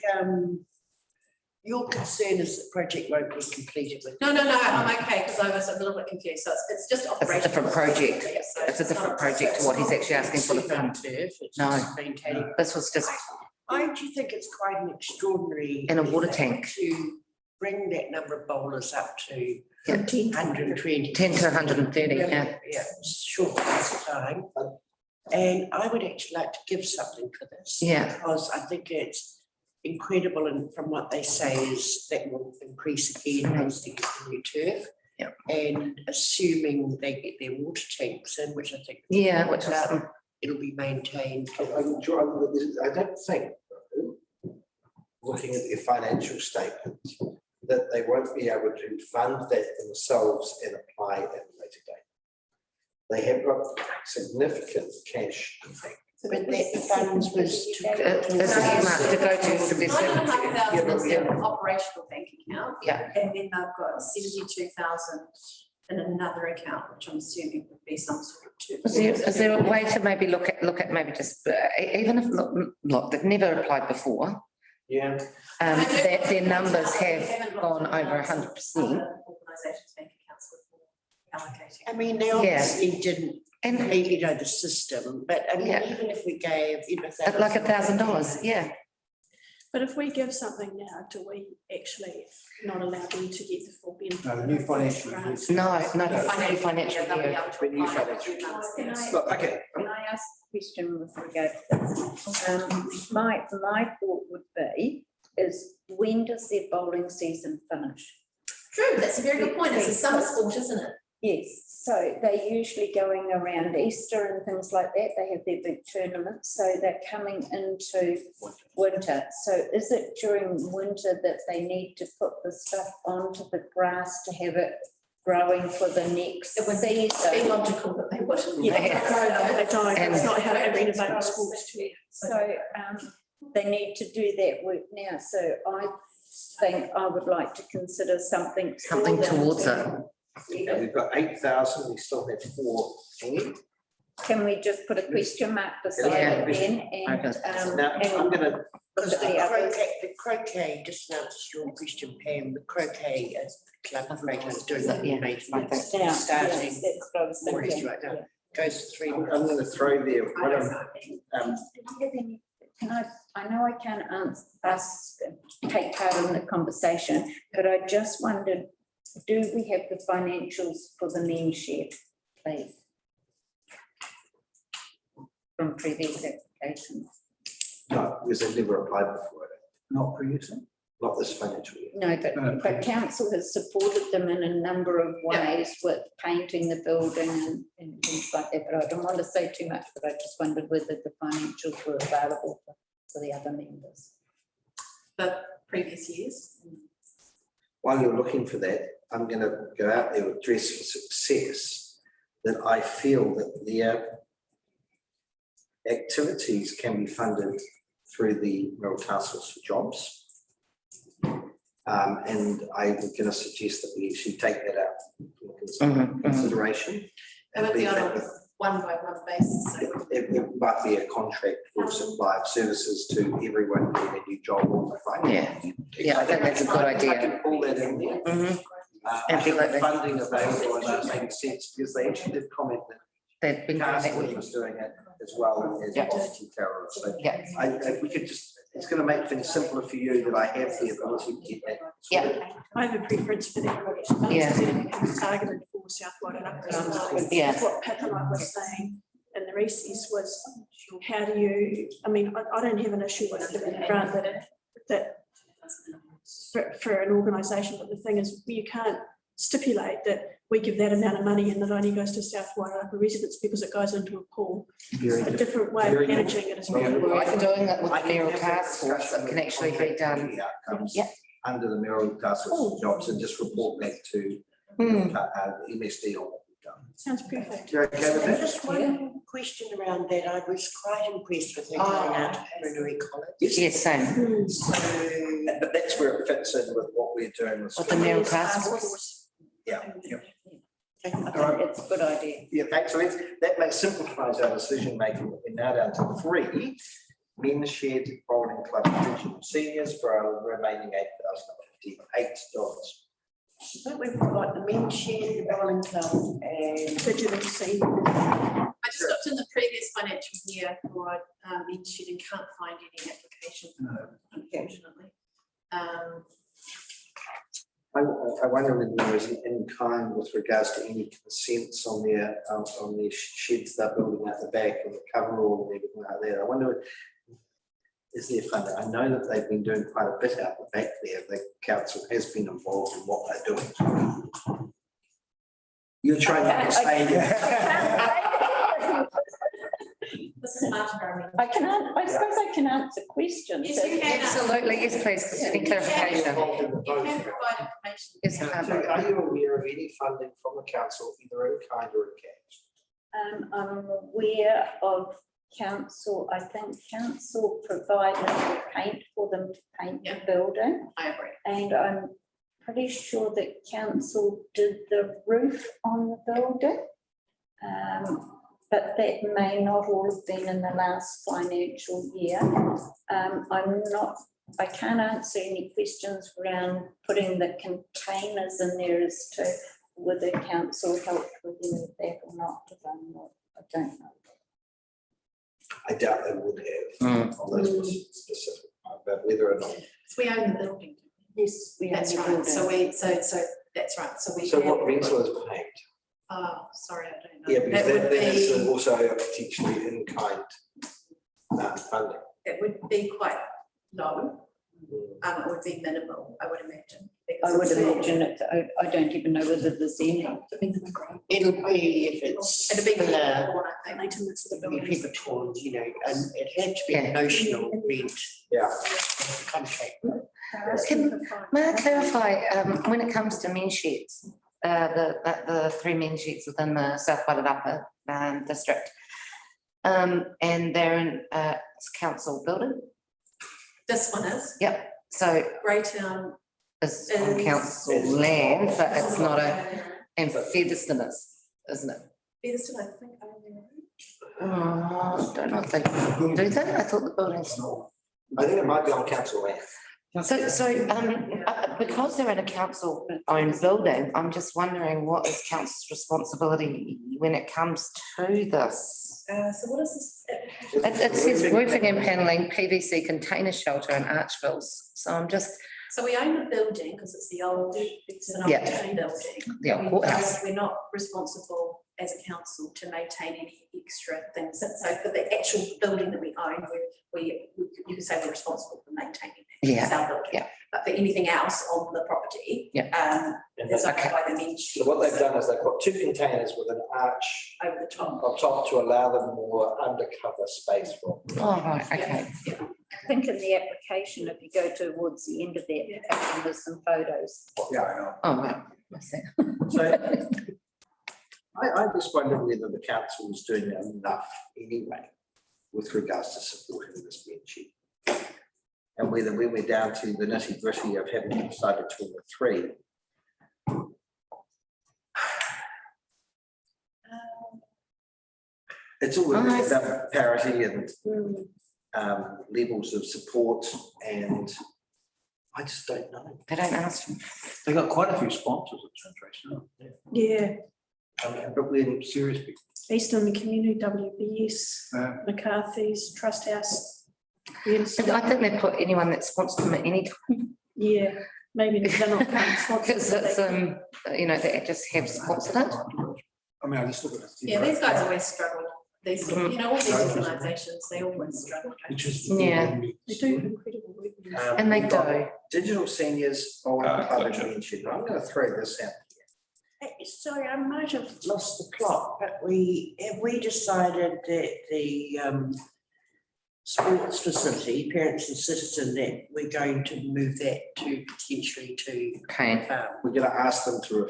S6: your concern is the project won't be completed with.
S1: No, I'm okay, because I was a little bit confused, so it's just
S3: it's a
S1: operational.
S3: different project.
S1: Yeah, so
S3: It's a different project to what he's actually asking for the fund.
S6: Turf, it's
S3: No.
S6: just maintaining.
S3: This was just
S6: I do think it's quite an extraordinary.
S3: in a water
S6: effort
S3: tank,
S6: To bring that number of bowlers up to
S3: Yeah.
S6: 120.
S3: 10 to 130, yeah.
S6: Yeah, short space of time. And I would actually like to give something for this.
S3: Yeah.
S6: Because I think it's incredible, and from what they say is that will increase again once they get the new turf.
S3: Yeah.
S6: And assuming they get their water tanks in, which I think.
S3: Yeah, which is,
S6: It'll be maintained.
S2: I don't think, looking at their financial statements, that they won't be able to fund that themselves and apply at a later date. They have got significant cash.
S6: But that funds was to.
S3: this is earmarked to go to this.
S1: $1,500 is their operational bank account.
S3: Yeah.
S1: And then they've got 72,000 in another account, which I'm assuming would be some sort of.
S3: Is there a way to maybe look at maybe just, even if, look, they've never applied before,
S2: Yeah.
S3: Their numbers have
S1: Haven't
S3: gone
S1: looked at
S3: over
S1: the
S3: 100%.
S1: Organisations bank accounts before allocating.
S6: I mean, they
S3: Yeah.
S6: obviously didn't,
S3: And
S6: know the system, but I mean,
S3: Yeah.
S6: even if we gave,
S3: like $1,000, yeah.
S7: But if we give something now, do we actually not allow them to get the full benefit?
S4: No, the new financial year.
S3: No, the financial
S1: They'll be
S3: year.
S1: able to
S2: The new
S1: apply in a
S2: financial
S1: few months.
S5: Can I-
S2: Look, okay.
S5: Can I ask a question with regard to this? My thought would be, is when does their bowling season finish?
S1: True, that's a very good point. It's a summer sport, isn't it?
S5: Yes, so they're usually going around Easter and things like that. They have their big tournaments, so they're coming into winter. So is it during winter that they need to put the stuff onto the grass to have it growing for the next
S1: It would be
S5: season?
S1: logical that they wouldn't.
S7: Yeah, they don't,
S3: And-
S7: it's not how they renovate the sports too.
S5: So they need to do that work now. So I think I would like to consider something. for
S3: Something
S5: them
S3: towards
S5: to-
S2: Okay, we've got 8,000, we still have 4 hanging.
S5: Can we just put a question mark beside
S3: Yeah.
S5: it then? And,
S3: Okay.
S2: Now, I'm gonna,
S6: because
S5: the others.
S6: the croquet, just to answer your question, Pam, the croquet as club is doing the
S3: Yeah,
S6: maintenance,
S5: now,
S6: starting
S5: yes, that's what I was
S6: more or less
S5: thinking.
S6: right now, goes to 3
S2: I'm
S6: months.
S2: gonna throw there, what
S5: I know I can't take part in the conversation, but I just wondered, do we have the financials for the men's shed, please? From previous applications?
S2: no, because they've never applied before,
S4: Not previously.
S2: not this financial year.
S5: No, but council has supported them in a number of ways with painting the building and things like that, but I don't want to say too much, but I just wondered whether the financials were available for the other members.
S1: The previous years.
S2: While you're looking for that, I'm gonna go out there with Dress for Success, that I feel that their activities can be funded through the Mayoral Task Force for Jobs. And I was gonna suggest that we actually take that out for consideration.
S1: It would be on
S2: leave that
S1: a one-by-one basis. So
S2: It might be a contract for supply of services to everyone getting a new job or
S3: Yeah, I think that's a good
S2: I
S3: idea.
S2: can pull that in there.
S3: Mhm.
S2: I think the
S3: Absolutely.
S2: funding available, I think makes sense, because they actually did comment that
S3: They've been doing that
S2: Castle
S3: with.
S2: was doing it as well as
S3: Yeah.
S2: Boston Terror. So
S3: Yeah,
S2: if we could just, it's gonna make things simpler for you that I have the ability to get that. sorted.
S7: I have a preference for that.
S3: Yeah.
S7: Targeted for South Waitanapa.
S3: Yeah.
S7: What Pepperlight was saying in the recess was, how do you, I mean, I don't have an issue with the grant that for an organisation, but the thing is, you can't stipulate that we give that amount of money and it only goes to South Waitanapa residents because it goes into a pool.
S2: Very
S7: A different way of
S2: Very
S7: managing it as well.
S3: we're doing it with
S2: I
S3: the
S2: can
S3: Mayoral
S2: have that
S3: Task Force,
S2: discussion
S3: it can
S2: with
S3: actually be
S2: contract
S3: done.
S2: committee outcomes
S3: Yeah.
S2: Under the Mayoral Task Force for Jobs and just report back to MSD on what we've done.
S7: Sounds perfect.
S2: You're okay with
S6: And
S2: that?
S6: just one question around that, I was quite impressed with her going out to Prairie College.
S3: Yes, same.
S6: So,
S2: But that's where it fits in with what we're doing with.
S3: With the Mayoral Task Force.
S2: Yeah.
S5: I think it's a good idea.
S2: Yeah, okay, so that simplifies our decision making. We're now down to 3 men's shed bowling club digital seniors for our remaining $8,058.
S6: but we've got like the men's shed, the bowling club and
S7: Digital scene.
S1: I just looked in the previous financial year for men's shed and can't find any application, unfortunately.
S2: I wonder whether there is an in-kind with regards to any consents on their sheds they're building out the back and the coverall and everything like that. I wonder, is there funding? I know that they've been doing quite a bit out the back there. The council has been involved in what they're doing. You're trying to say.
S1: This is Martin Garvey.
S5: I suppose I can answer questions.
S1: Yes, you can.
S3: Absolutely, yes, please, because you need clarification.
S1: You can provide information.
S3: Yes,
S2: So are you aware of any funding from the council, either in kind or in cash?
S5: I'm aware of council, I think council provided the paint for them to paint the building.
S1: I agree.
S5: And I'm pretty sure that council did the roof on the building. But that may not all have been in the last financial year. I'm not I can't answer any questions around putting the containers in there as to whether council helped with any of that or not, because I don't know.
S2: I doubt they would have on those specific, but whether or not.
S1: We own the building.
S5: Yes, we
S1: That's
S5: own the
S1: right.
S5: building.
S1: So we, so that's right. So we.
S2: So what
S1: have-
S2: rental is paid?
S1: Oh, sorry, I don't know.
S2: Yeah, because
S1: It would
S2: that is
S1: be,
S2: also a potentially in-kind funding.
S1: it would be quite low. It would be minimal, I would imagine. because
S5: I would
S1: it's not-
S5: imagine it, I don't even know whether there's any.
S6: It'll be if it's.
S1: It'd be
S6: similar,
S1: more, I think.
S7: Maintenance of the
S6: it'll be
S7: building.
S6: people towards, you know, and it had to be
S3: Yeah.
S6: notional rent.
S2: Yeah.
S6: of the contract.
S3: May I clarify, when it comes to men sheds, the 3 men sheds within the South Wairarapa district, and they're in council building,
S1: This one is
S3: so
S1: Greytown.
S3: it's on council land, but it's not and Featherston is, isn't it?
S1: Featherston, I think, only.
S3: Oh, I don't know if they do that. I thought the buildings.
S2: I think it might be on council land.
S3: Because they're in a council owned building, I'm just wondering what is council's responsibility when it comes to this?
S1: So what is this?
S3: It says roofing and paneling, PVC container shelter and archvilles. So I'm just,
S1: So we own the building because it's the old, it's an old
S3: Yeah.
S1: town building.
S3: the old courthouse.
S1: We're not responsible as a council to maintain any extra things. So for the actual building that we own, you could say we're responsible for maintaining it.
S3: Yeah,
S1: It's our building.
S3: yeah.
S1: But for anything else on the property. It's
S3: Okay.
S1: owned by the men
S2: So what they've done is they've got 2 containers with an arch
S1: over the top.
S2: on top to allow them more undercover space for.
S3: Oh, right, okay.
S5: I think in the application, if you go towards the end of the application, there's some photos.
S2: Yeah, I know.
S3: Oh, right. That's it.
S2: So I just wonder whether the council is doing enough anyway with regards to supporting this bench. And whether when we're down to the nitty gritty of having to decide between the 3. It's always about parity and levels of support, and I just don't know.
S3: They don't ask them.
S4: They got quite a few sponsors at Trace.
S7: Yeah,
S2: But when
S4: Serious people.
S7: Eastern Community, WBS,
S4: Yeah.
S7: McCarthy's, Trust House. Yes,
S3: And I think they put anyone that sponsored them at any time,
S7: yeah, maybe they're not current sponsors.
S3: because it's, they just have sponsored it.
S4: I mean, I just look at it.
S1: Yeah, these guys always struggled. These,
S3: Mhm.
S1: you know, all these organisations, they always struggle.
S4: Which is.
S3: Yeah.
S7: They do incredible work.
S3: And they
S2: we've got
S3: do.
S2: Digital seniors, older club
S9: Gotcha.
S2: mentioned. I'm going to throw this out.
S6: Sorry, I might have lost the plot, but we decided that the sports facility, parents and citizen, that we're going to move that to potentially to
S3: Okay.
S2: We're going to ask them to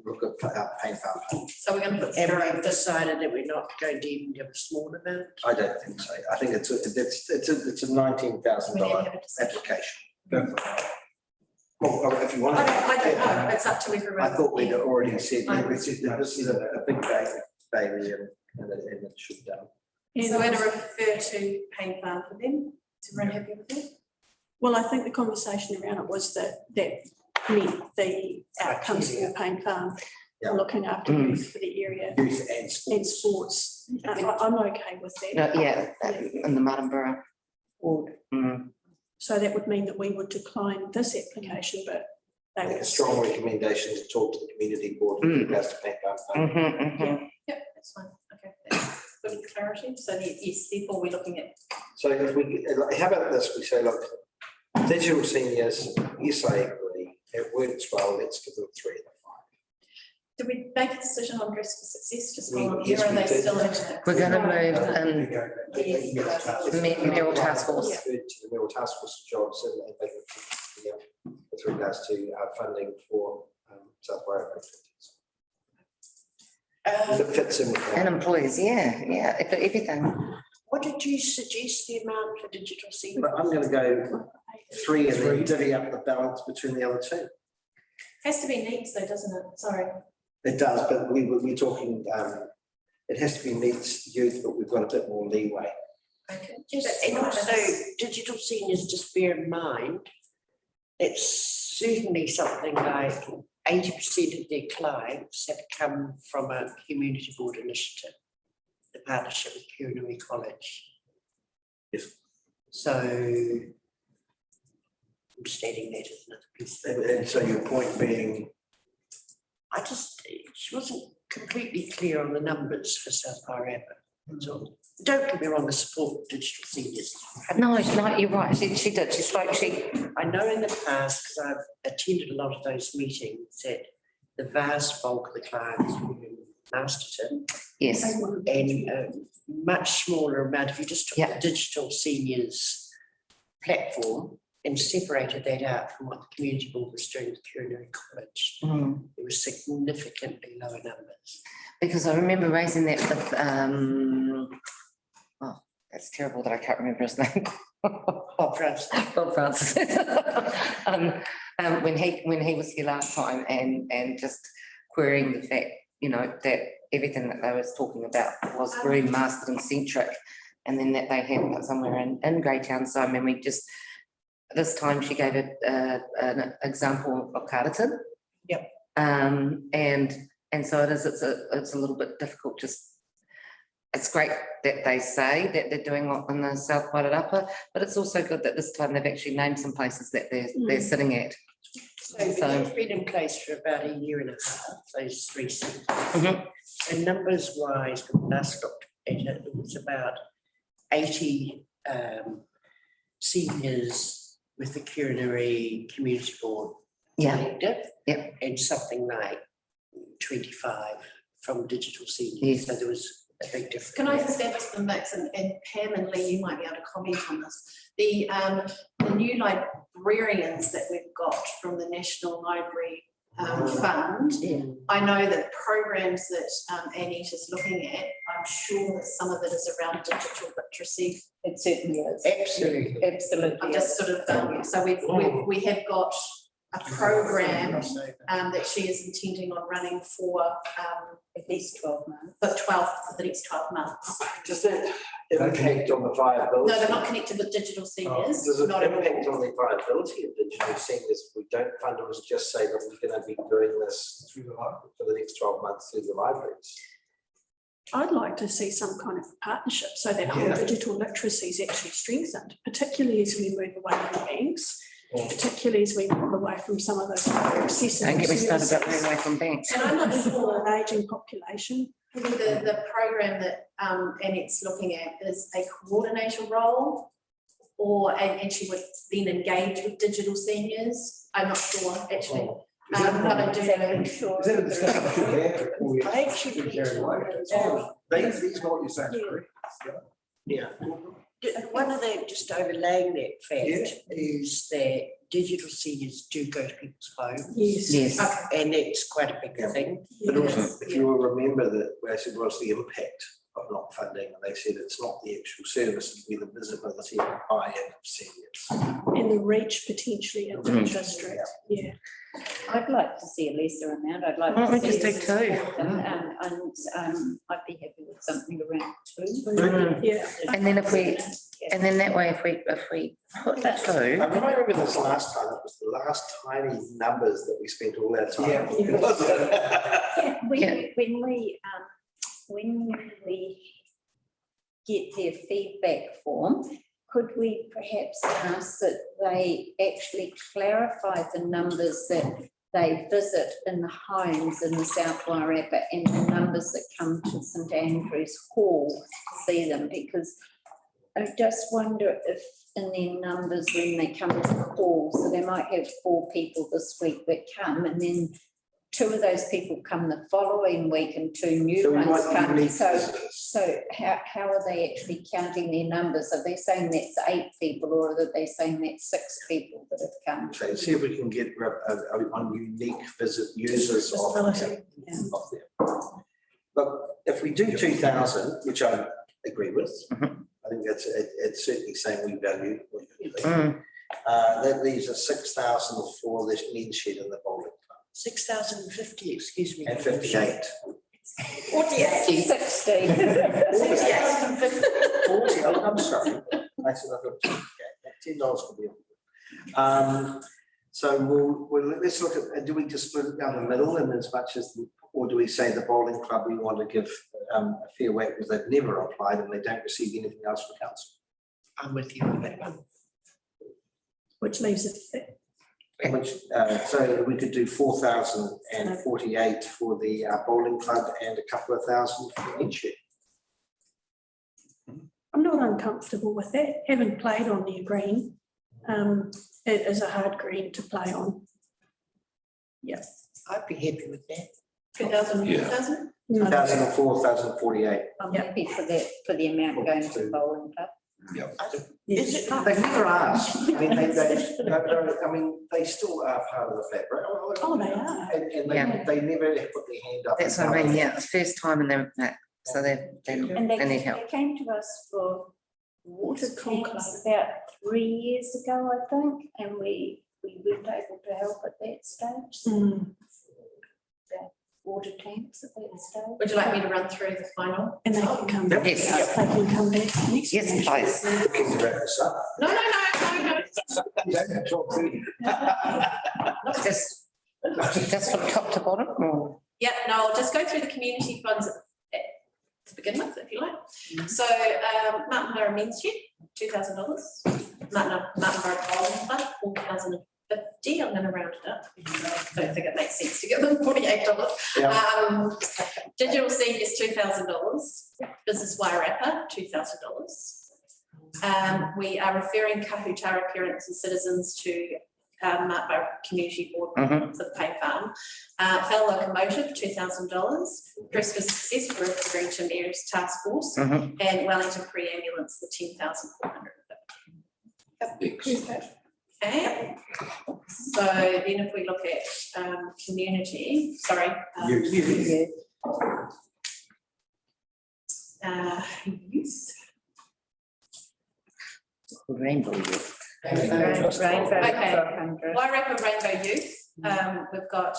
S2: look at paint farm.
S1: So we're going to put
S6: And
S1: zero.
S6: we've decided that we're not going to even give a small amount.
S2: I don't think so. I think it's a $19,000
S1: We need to have a discussion.
S2: application. Well, if you want
S1: I
S2: to.
S1: don't know, it's up to everyone.
S2: I thought we'd already said,
S1: I-
S2: this is a big baby and it should done.
S1: So we're going to refer to Pain Farm for them. Is everyone happy with that?
S7: Well, I think the conversation around it was that meant the outcomes for Payne Farm,
S2: Yeah.
S7: looking after youth for the area
S2: Youth and
S7: and
S2: sports.
S7: sports. I'm okay with that.
S3: Yeah, in the Martinborough ward.
S7: So that would mean that we would decline this application, but they
S2: Make
S7: would.
S2: a strong recommendation to talk to the community board with regards to paint farm.
S1: Yeah, that's fine. Okay, that's good clarity. So yes, therefore we're looking at,
S2: So if we, how about this, we say, look, digital seniors, yes, I agree, it works well, let's give them 3 of the 5.
S1: did we make a decision on Dress for Success just
S2: We-
S1: while I'm
S2: yes,
S1: here? Are
S2: we
S1: they
S2: did.
S1: still in?
S3: We're going to move
S2: The
S3: Mayoral Task Force.
S2: To the Mayoral Task Force jobs and they can, with regards to funding for South Wairarapa. It fits in with that.
S3: And employees, yeah, everything.
S6: What did you suggest the amount for digital senior?
S2: But I'm going to go 3 and then divvy up the balance between the other 2.
S1: Has to be needs though, doesn't it? Sorry.
S2: It does, but we're talking, it has to be needs youth, but we've got a bit more leeway
S1: Okay.
S6: And also, digital seniors, just bear in mind, it's certainly something like 80% of their clients have come from a community board initiative, the partnership with Kirinui College.
S2: Yes.
S6: So I'm just adding that as another piece.
S2: And so your point being,
S6: She wasn't completely clear on the numbers for South Wairarapa. That's all. Don't get me wrong, I support digital seniors.
S3: No, you're right. She did. She spoke,
S6: I know in the past, because I've attended a lot of those meetings, that the vast bulk of the clients were in Masterton
S3: yes.
S6: and a much smaller amount, if you just took
S3: Yeah.
S6: the digital seniors platform and separated that out from what the community board was doing with Kirinui College,
S3: Mm.
S6: there were significantly lower numbers.
S3: Because I remember raising that with, oh, that's terrible that I can't remember his name.
S6: Bob Francis.
S3: Bob Francis. When he was here last time and just querying the fact, that everything that they was talking about was very Masterton centric. And then that they had somewhere in Greytown. So I mean, we just, this time she gave an example of Carterton.
S6: Yep.
S3: And so it is, it's a little bit difficult, it's great that they say that they're doing what in the South Wairarapa, but it's also good that this time they've actually named some places that they're sitting at.
S6: So they've been in place for about a year and a half, those 3 centres. So numbers wise, when I looked at it, it was about 80 seniors with the Kirinui Community Board
S3: Yeah,
S6: collective.
S3: Yep.
S6: And something like 25 from digital seniors.
S3: Yes.
S6: So there was a big difference.
S1: Can I just add to the mix, and Pam and Lee, you might be able to comment on this. The new librarians that we've got from the National Library Fund,
S6: Yeah.
S1: I know that programs that Annette is looking at, I'm sure that some of it is around digital literacy.
S5: It certainly is.
S6: Absolutely.
S5: Absolutely.
S1: I'm just sort of, so we have got a program that she is intending on running for
S5: At least 12 months.
S1: for the next 12 months.
S2: does that impact on the viability?
S1: No, they're not connected with digital seniors.
S2: Does it
S1: not at all.
S2: impact on the viability of digital seniors if we don't fund it, or just say that we're going to be doing this
S4: Through the library.
S2: for the next 12 months through the libraries?
S7: I'd like to see some kind of partnership so that whole
S4: Yeah.
S7: digital literacy is actually strengthened, particularly as we move away from banks,
S2: Yeah.
S7: particularly as we move away from some of those more accessible
S3: don't get me started about
S7: services.
S3: moving away from banks.
S1: And I'm not
S7: For
S1: sure,
S7: an ageing population.
S1: I think the program that Annette's looking at is a coordinator role, and she would then engage with digital seniors. I'm not sure, actually.
S4: Is that
S1: But I do know.
S5: Sure.
S4: Is that a discussion we should have before we
S6: I actually
S4: get carried away? These what you're saying is correct.
S2: Yeah.
S6: One of the, just overlaying that fact is that digital seniors do go to people's homes.
S7: Yes.
S3: Yes.
S6: And it's quite a big thing.
S2: But also,
S1: Yes,
S2: if you will remember that, I said, what's the impact of not funding? And they said it's not the actual service, it'll be the visibility and buy-in of seniors.
S7: And the reach potentially into the district, yeah.
S5: I'd like to see a lesser amount. I'd like
S3: Why don't
S5: to
S3: we
S5: see.
S3: just do
S5: us
S3: two?
S5: support them, and I'd be happy with something around 2.
S3: Mm.
S7: Yeah.
S3: And then and then that way, if we put the
S2: I
S3: two,
S2: remember this last time, it was the last tiny numbers that we spent all our time.
S4: Yeah.
S5: Yeah,
S3: Yeah.
S5: when we get their feedback form, could we perhaps ask that they actually clarify the numbers that they visit in the homes in the South Wairarapa and the numbers that come to St Andrew's Hall to see them? Because I just wonder if in their numbers when they come to the hall, so they might have 4 people this week that come, and then 2 of those people come the following week and 2 new
S2: So we
S5: ones
S2: might
S5: come.
S2: need
S5: So how are they actually counting their numbers? Are they saying that's 8 people, or are they saying that's 6 people that have come?
S2: So see if we can get on unique users of
S7: Visibility.
S2: them. But if we do 2,000, which I agree with, I think it's certainly saying we value what you're doing. That leaves us 6,000 for this mean shed and the bowling club.
S6: 6,050, excuse me.
S2: And 58.
S1: 48.
S5: 60.
S2: 40, oh, I'm sorry. I said I thought, okay, $10 could be. So let's look at, do we just split it down the middle and as much as, or do we say the bowling club, we want to give a fair whack because they've never applied and they don't receive anything else from council?
S6: I'm with you on that one.
S7: Which leaves it,
S2: Which, so we could do 4,048 for the bowling club and a couple of thousand for each year.
S7: I'm not uncomfortable with that, having played on their green. It is a hard green to play on. Yeah.
S6: I'd be happy with that.
S1: 2,000,
S9: Yeah.
S1: 2,000?
S2: 1,004, 1,048.
S5: I'm happy for that, for the amount going to the bowling club.
S6: Is it not?
S2: They've never asked. I mean, they still are part of the fabric.
S7: Oh, they are.
S2: And
S3: Yeah.
S2: they never put their hand up.
S3: That's what I mean, yeah, it's first time and they're, so they
S5: And they
S3: need help.
S5: came to us for water
S7: It's cool
S5: tanks about 3 years ago, I think, and we weren't able to help at that stage.
S7: Mm.
S5: Water tanks at that stage.
S1: Would you like me to run through the final?
S7: And they can come back.
S3: Yes.
S7: They can come back next.
S3: Yes, please.
S2: Looking to wrap this up.
S1: No, no, no, no, no.
S3: Just from top to bottom or?
S1: Yeah, no, I'll just go through the community funds to begin with, if you like. So, Mountain Borough Main Street, $2,000. Mountain Borough Bowling Club, $4,050. I'm going to round it up. I don't think it makes sense to give them $48.
S2: Yeah.
S1: Digital Seniors, $2,000. Business Wairarapa, $2,000. We are referring Kahutara parents and citizens to Mount Borough Community Board for the Pay Farm. Fell Locomotive, $2,000. Dress for Success for the Greenton Mayor's Task Force. And Wellington Free Ambulance, the $10,450. Okay, so then if we look at community, sorry. Youth.
S3: Rainbow Youth.
S5: Rainbow,
S1: Okay.
S5: 1200.
S1: Wairarapa Rainbow Youth, we've got,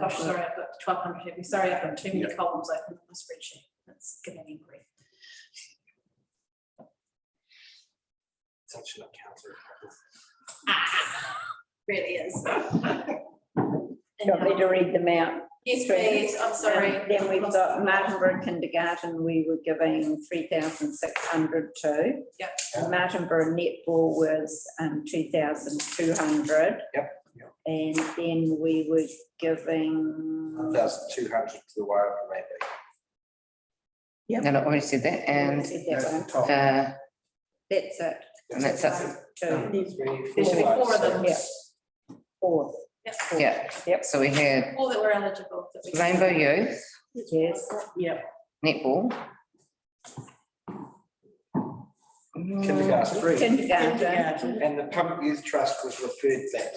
S1: gosh, sorry, I've got 1,200 here. Sorry, I've got too many columns open on my spreadsheet. That's getting me grief.
S2: Such an accountant.
S1: Really is.
S5: Do you want me to read them out?
S1: Yes, please, I'm sorry.
S5: Then we've got Martinborough Kindergarten, we were giving 3,600 to.
S1: Yep.
S5: And Martinborough Netball was 2,200.
S2: Yep.
S5: And then we were giving
S2: 1,200 to the Wairarapa Rainbow.
S7: Yep.
S3: And I already said that and
S5: said that one.
S2: Top.
S3: uh,
S5: That's it.
S3: and that's it.
S5: Two.
S1: There should be 4 of them.
S5: Yeah. Four.
S3: Yeah.
S5: Yep.
S3: So we had
S1: 4 that were eligible. That we-
S3: Rainbow Youth,
S5: Yes.
S3: netball.
S2: Kindergarten free.
S5: Kindergarten,
S2: And the Public Youth Trust was referred back.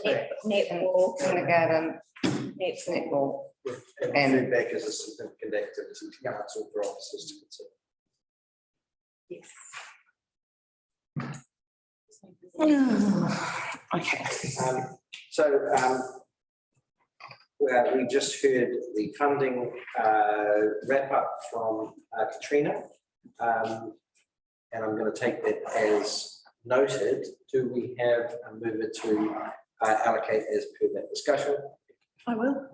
S5: netball,
S3: Kindergarten,
S5: netball.
S3: netball.
S2: And
S3: And-
S2: referred back as a significant activity to council for officers to consider.
S1: Yes.
S3: Okay.
S2: Well, we just heard the funding wrap up from Katrina. And I'm going to take that as noted. Do we have a mover to allocate as per that discussion?
S7: I will.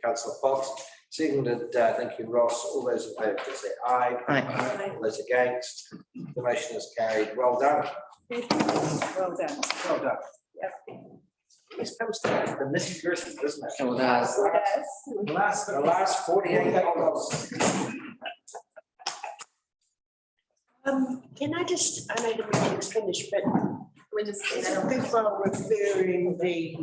S2: Councillor Fox, seconded, thank you, Ross. All those in favour, please say aye.
S3: Aye.
S2: All those against, the motion is carried. Well done.
S5: Well done.
S2: Well done. This comes to the nitty gritty, doesn't it?
S3: Sure does.
S2: The last $48.
S6: Can I just, I know the meeting's finished, but
S1: We're just.
S6: before referring the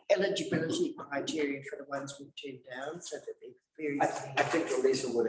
S6: eligibility criteria for the ones we've turned down, so that they're very.
S2: I think Lisa would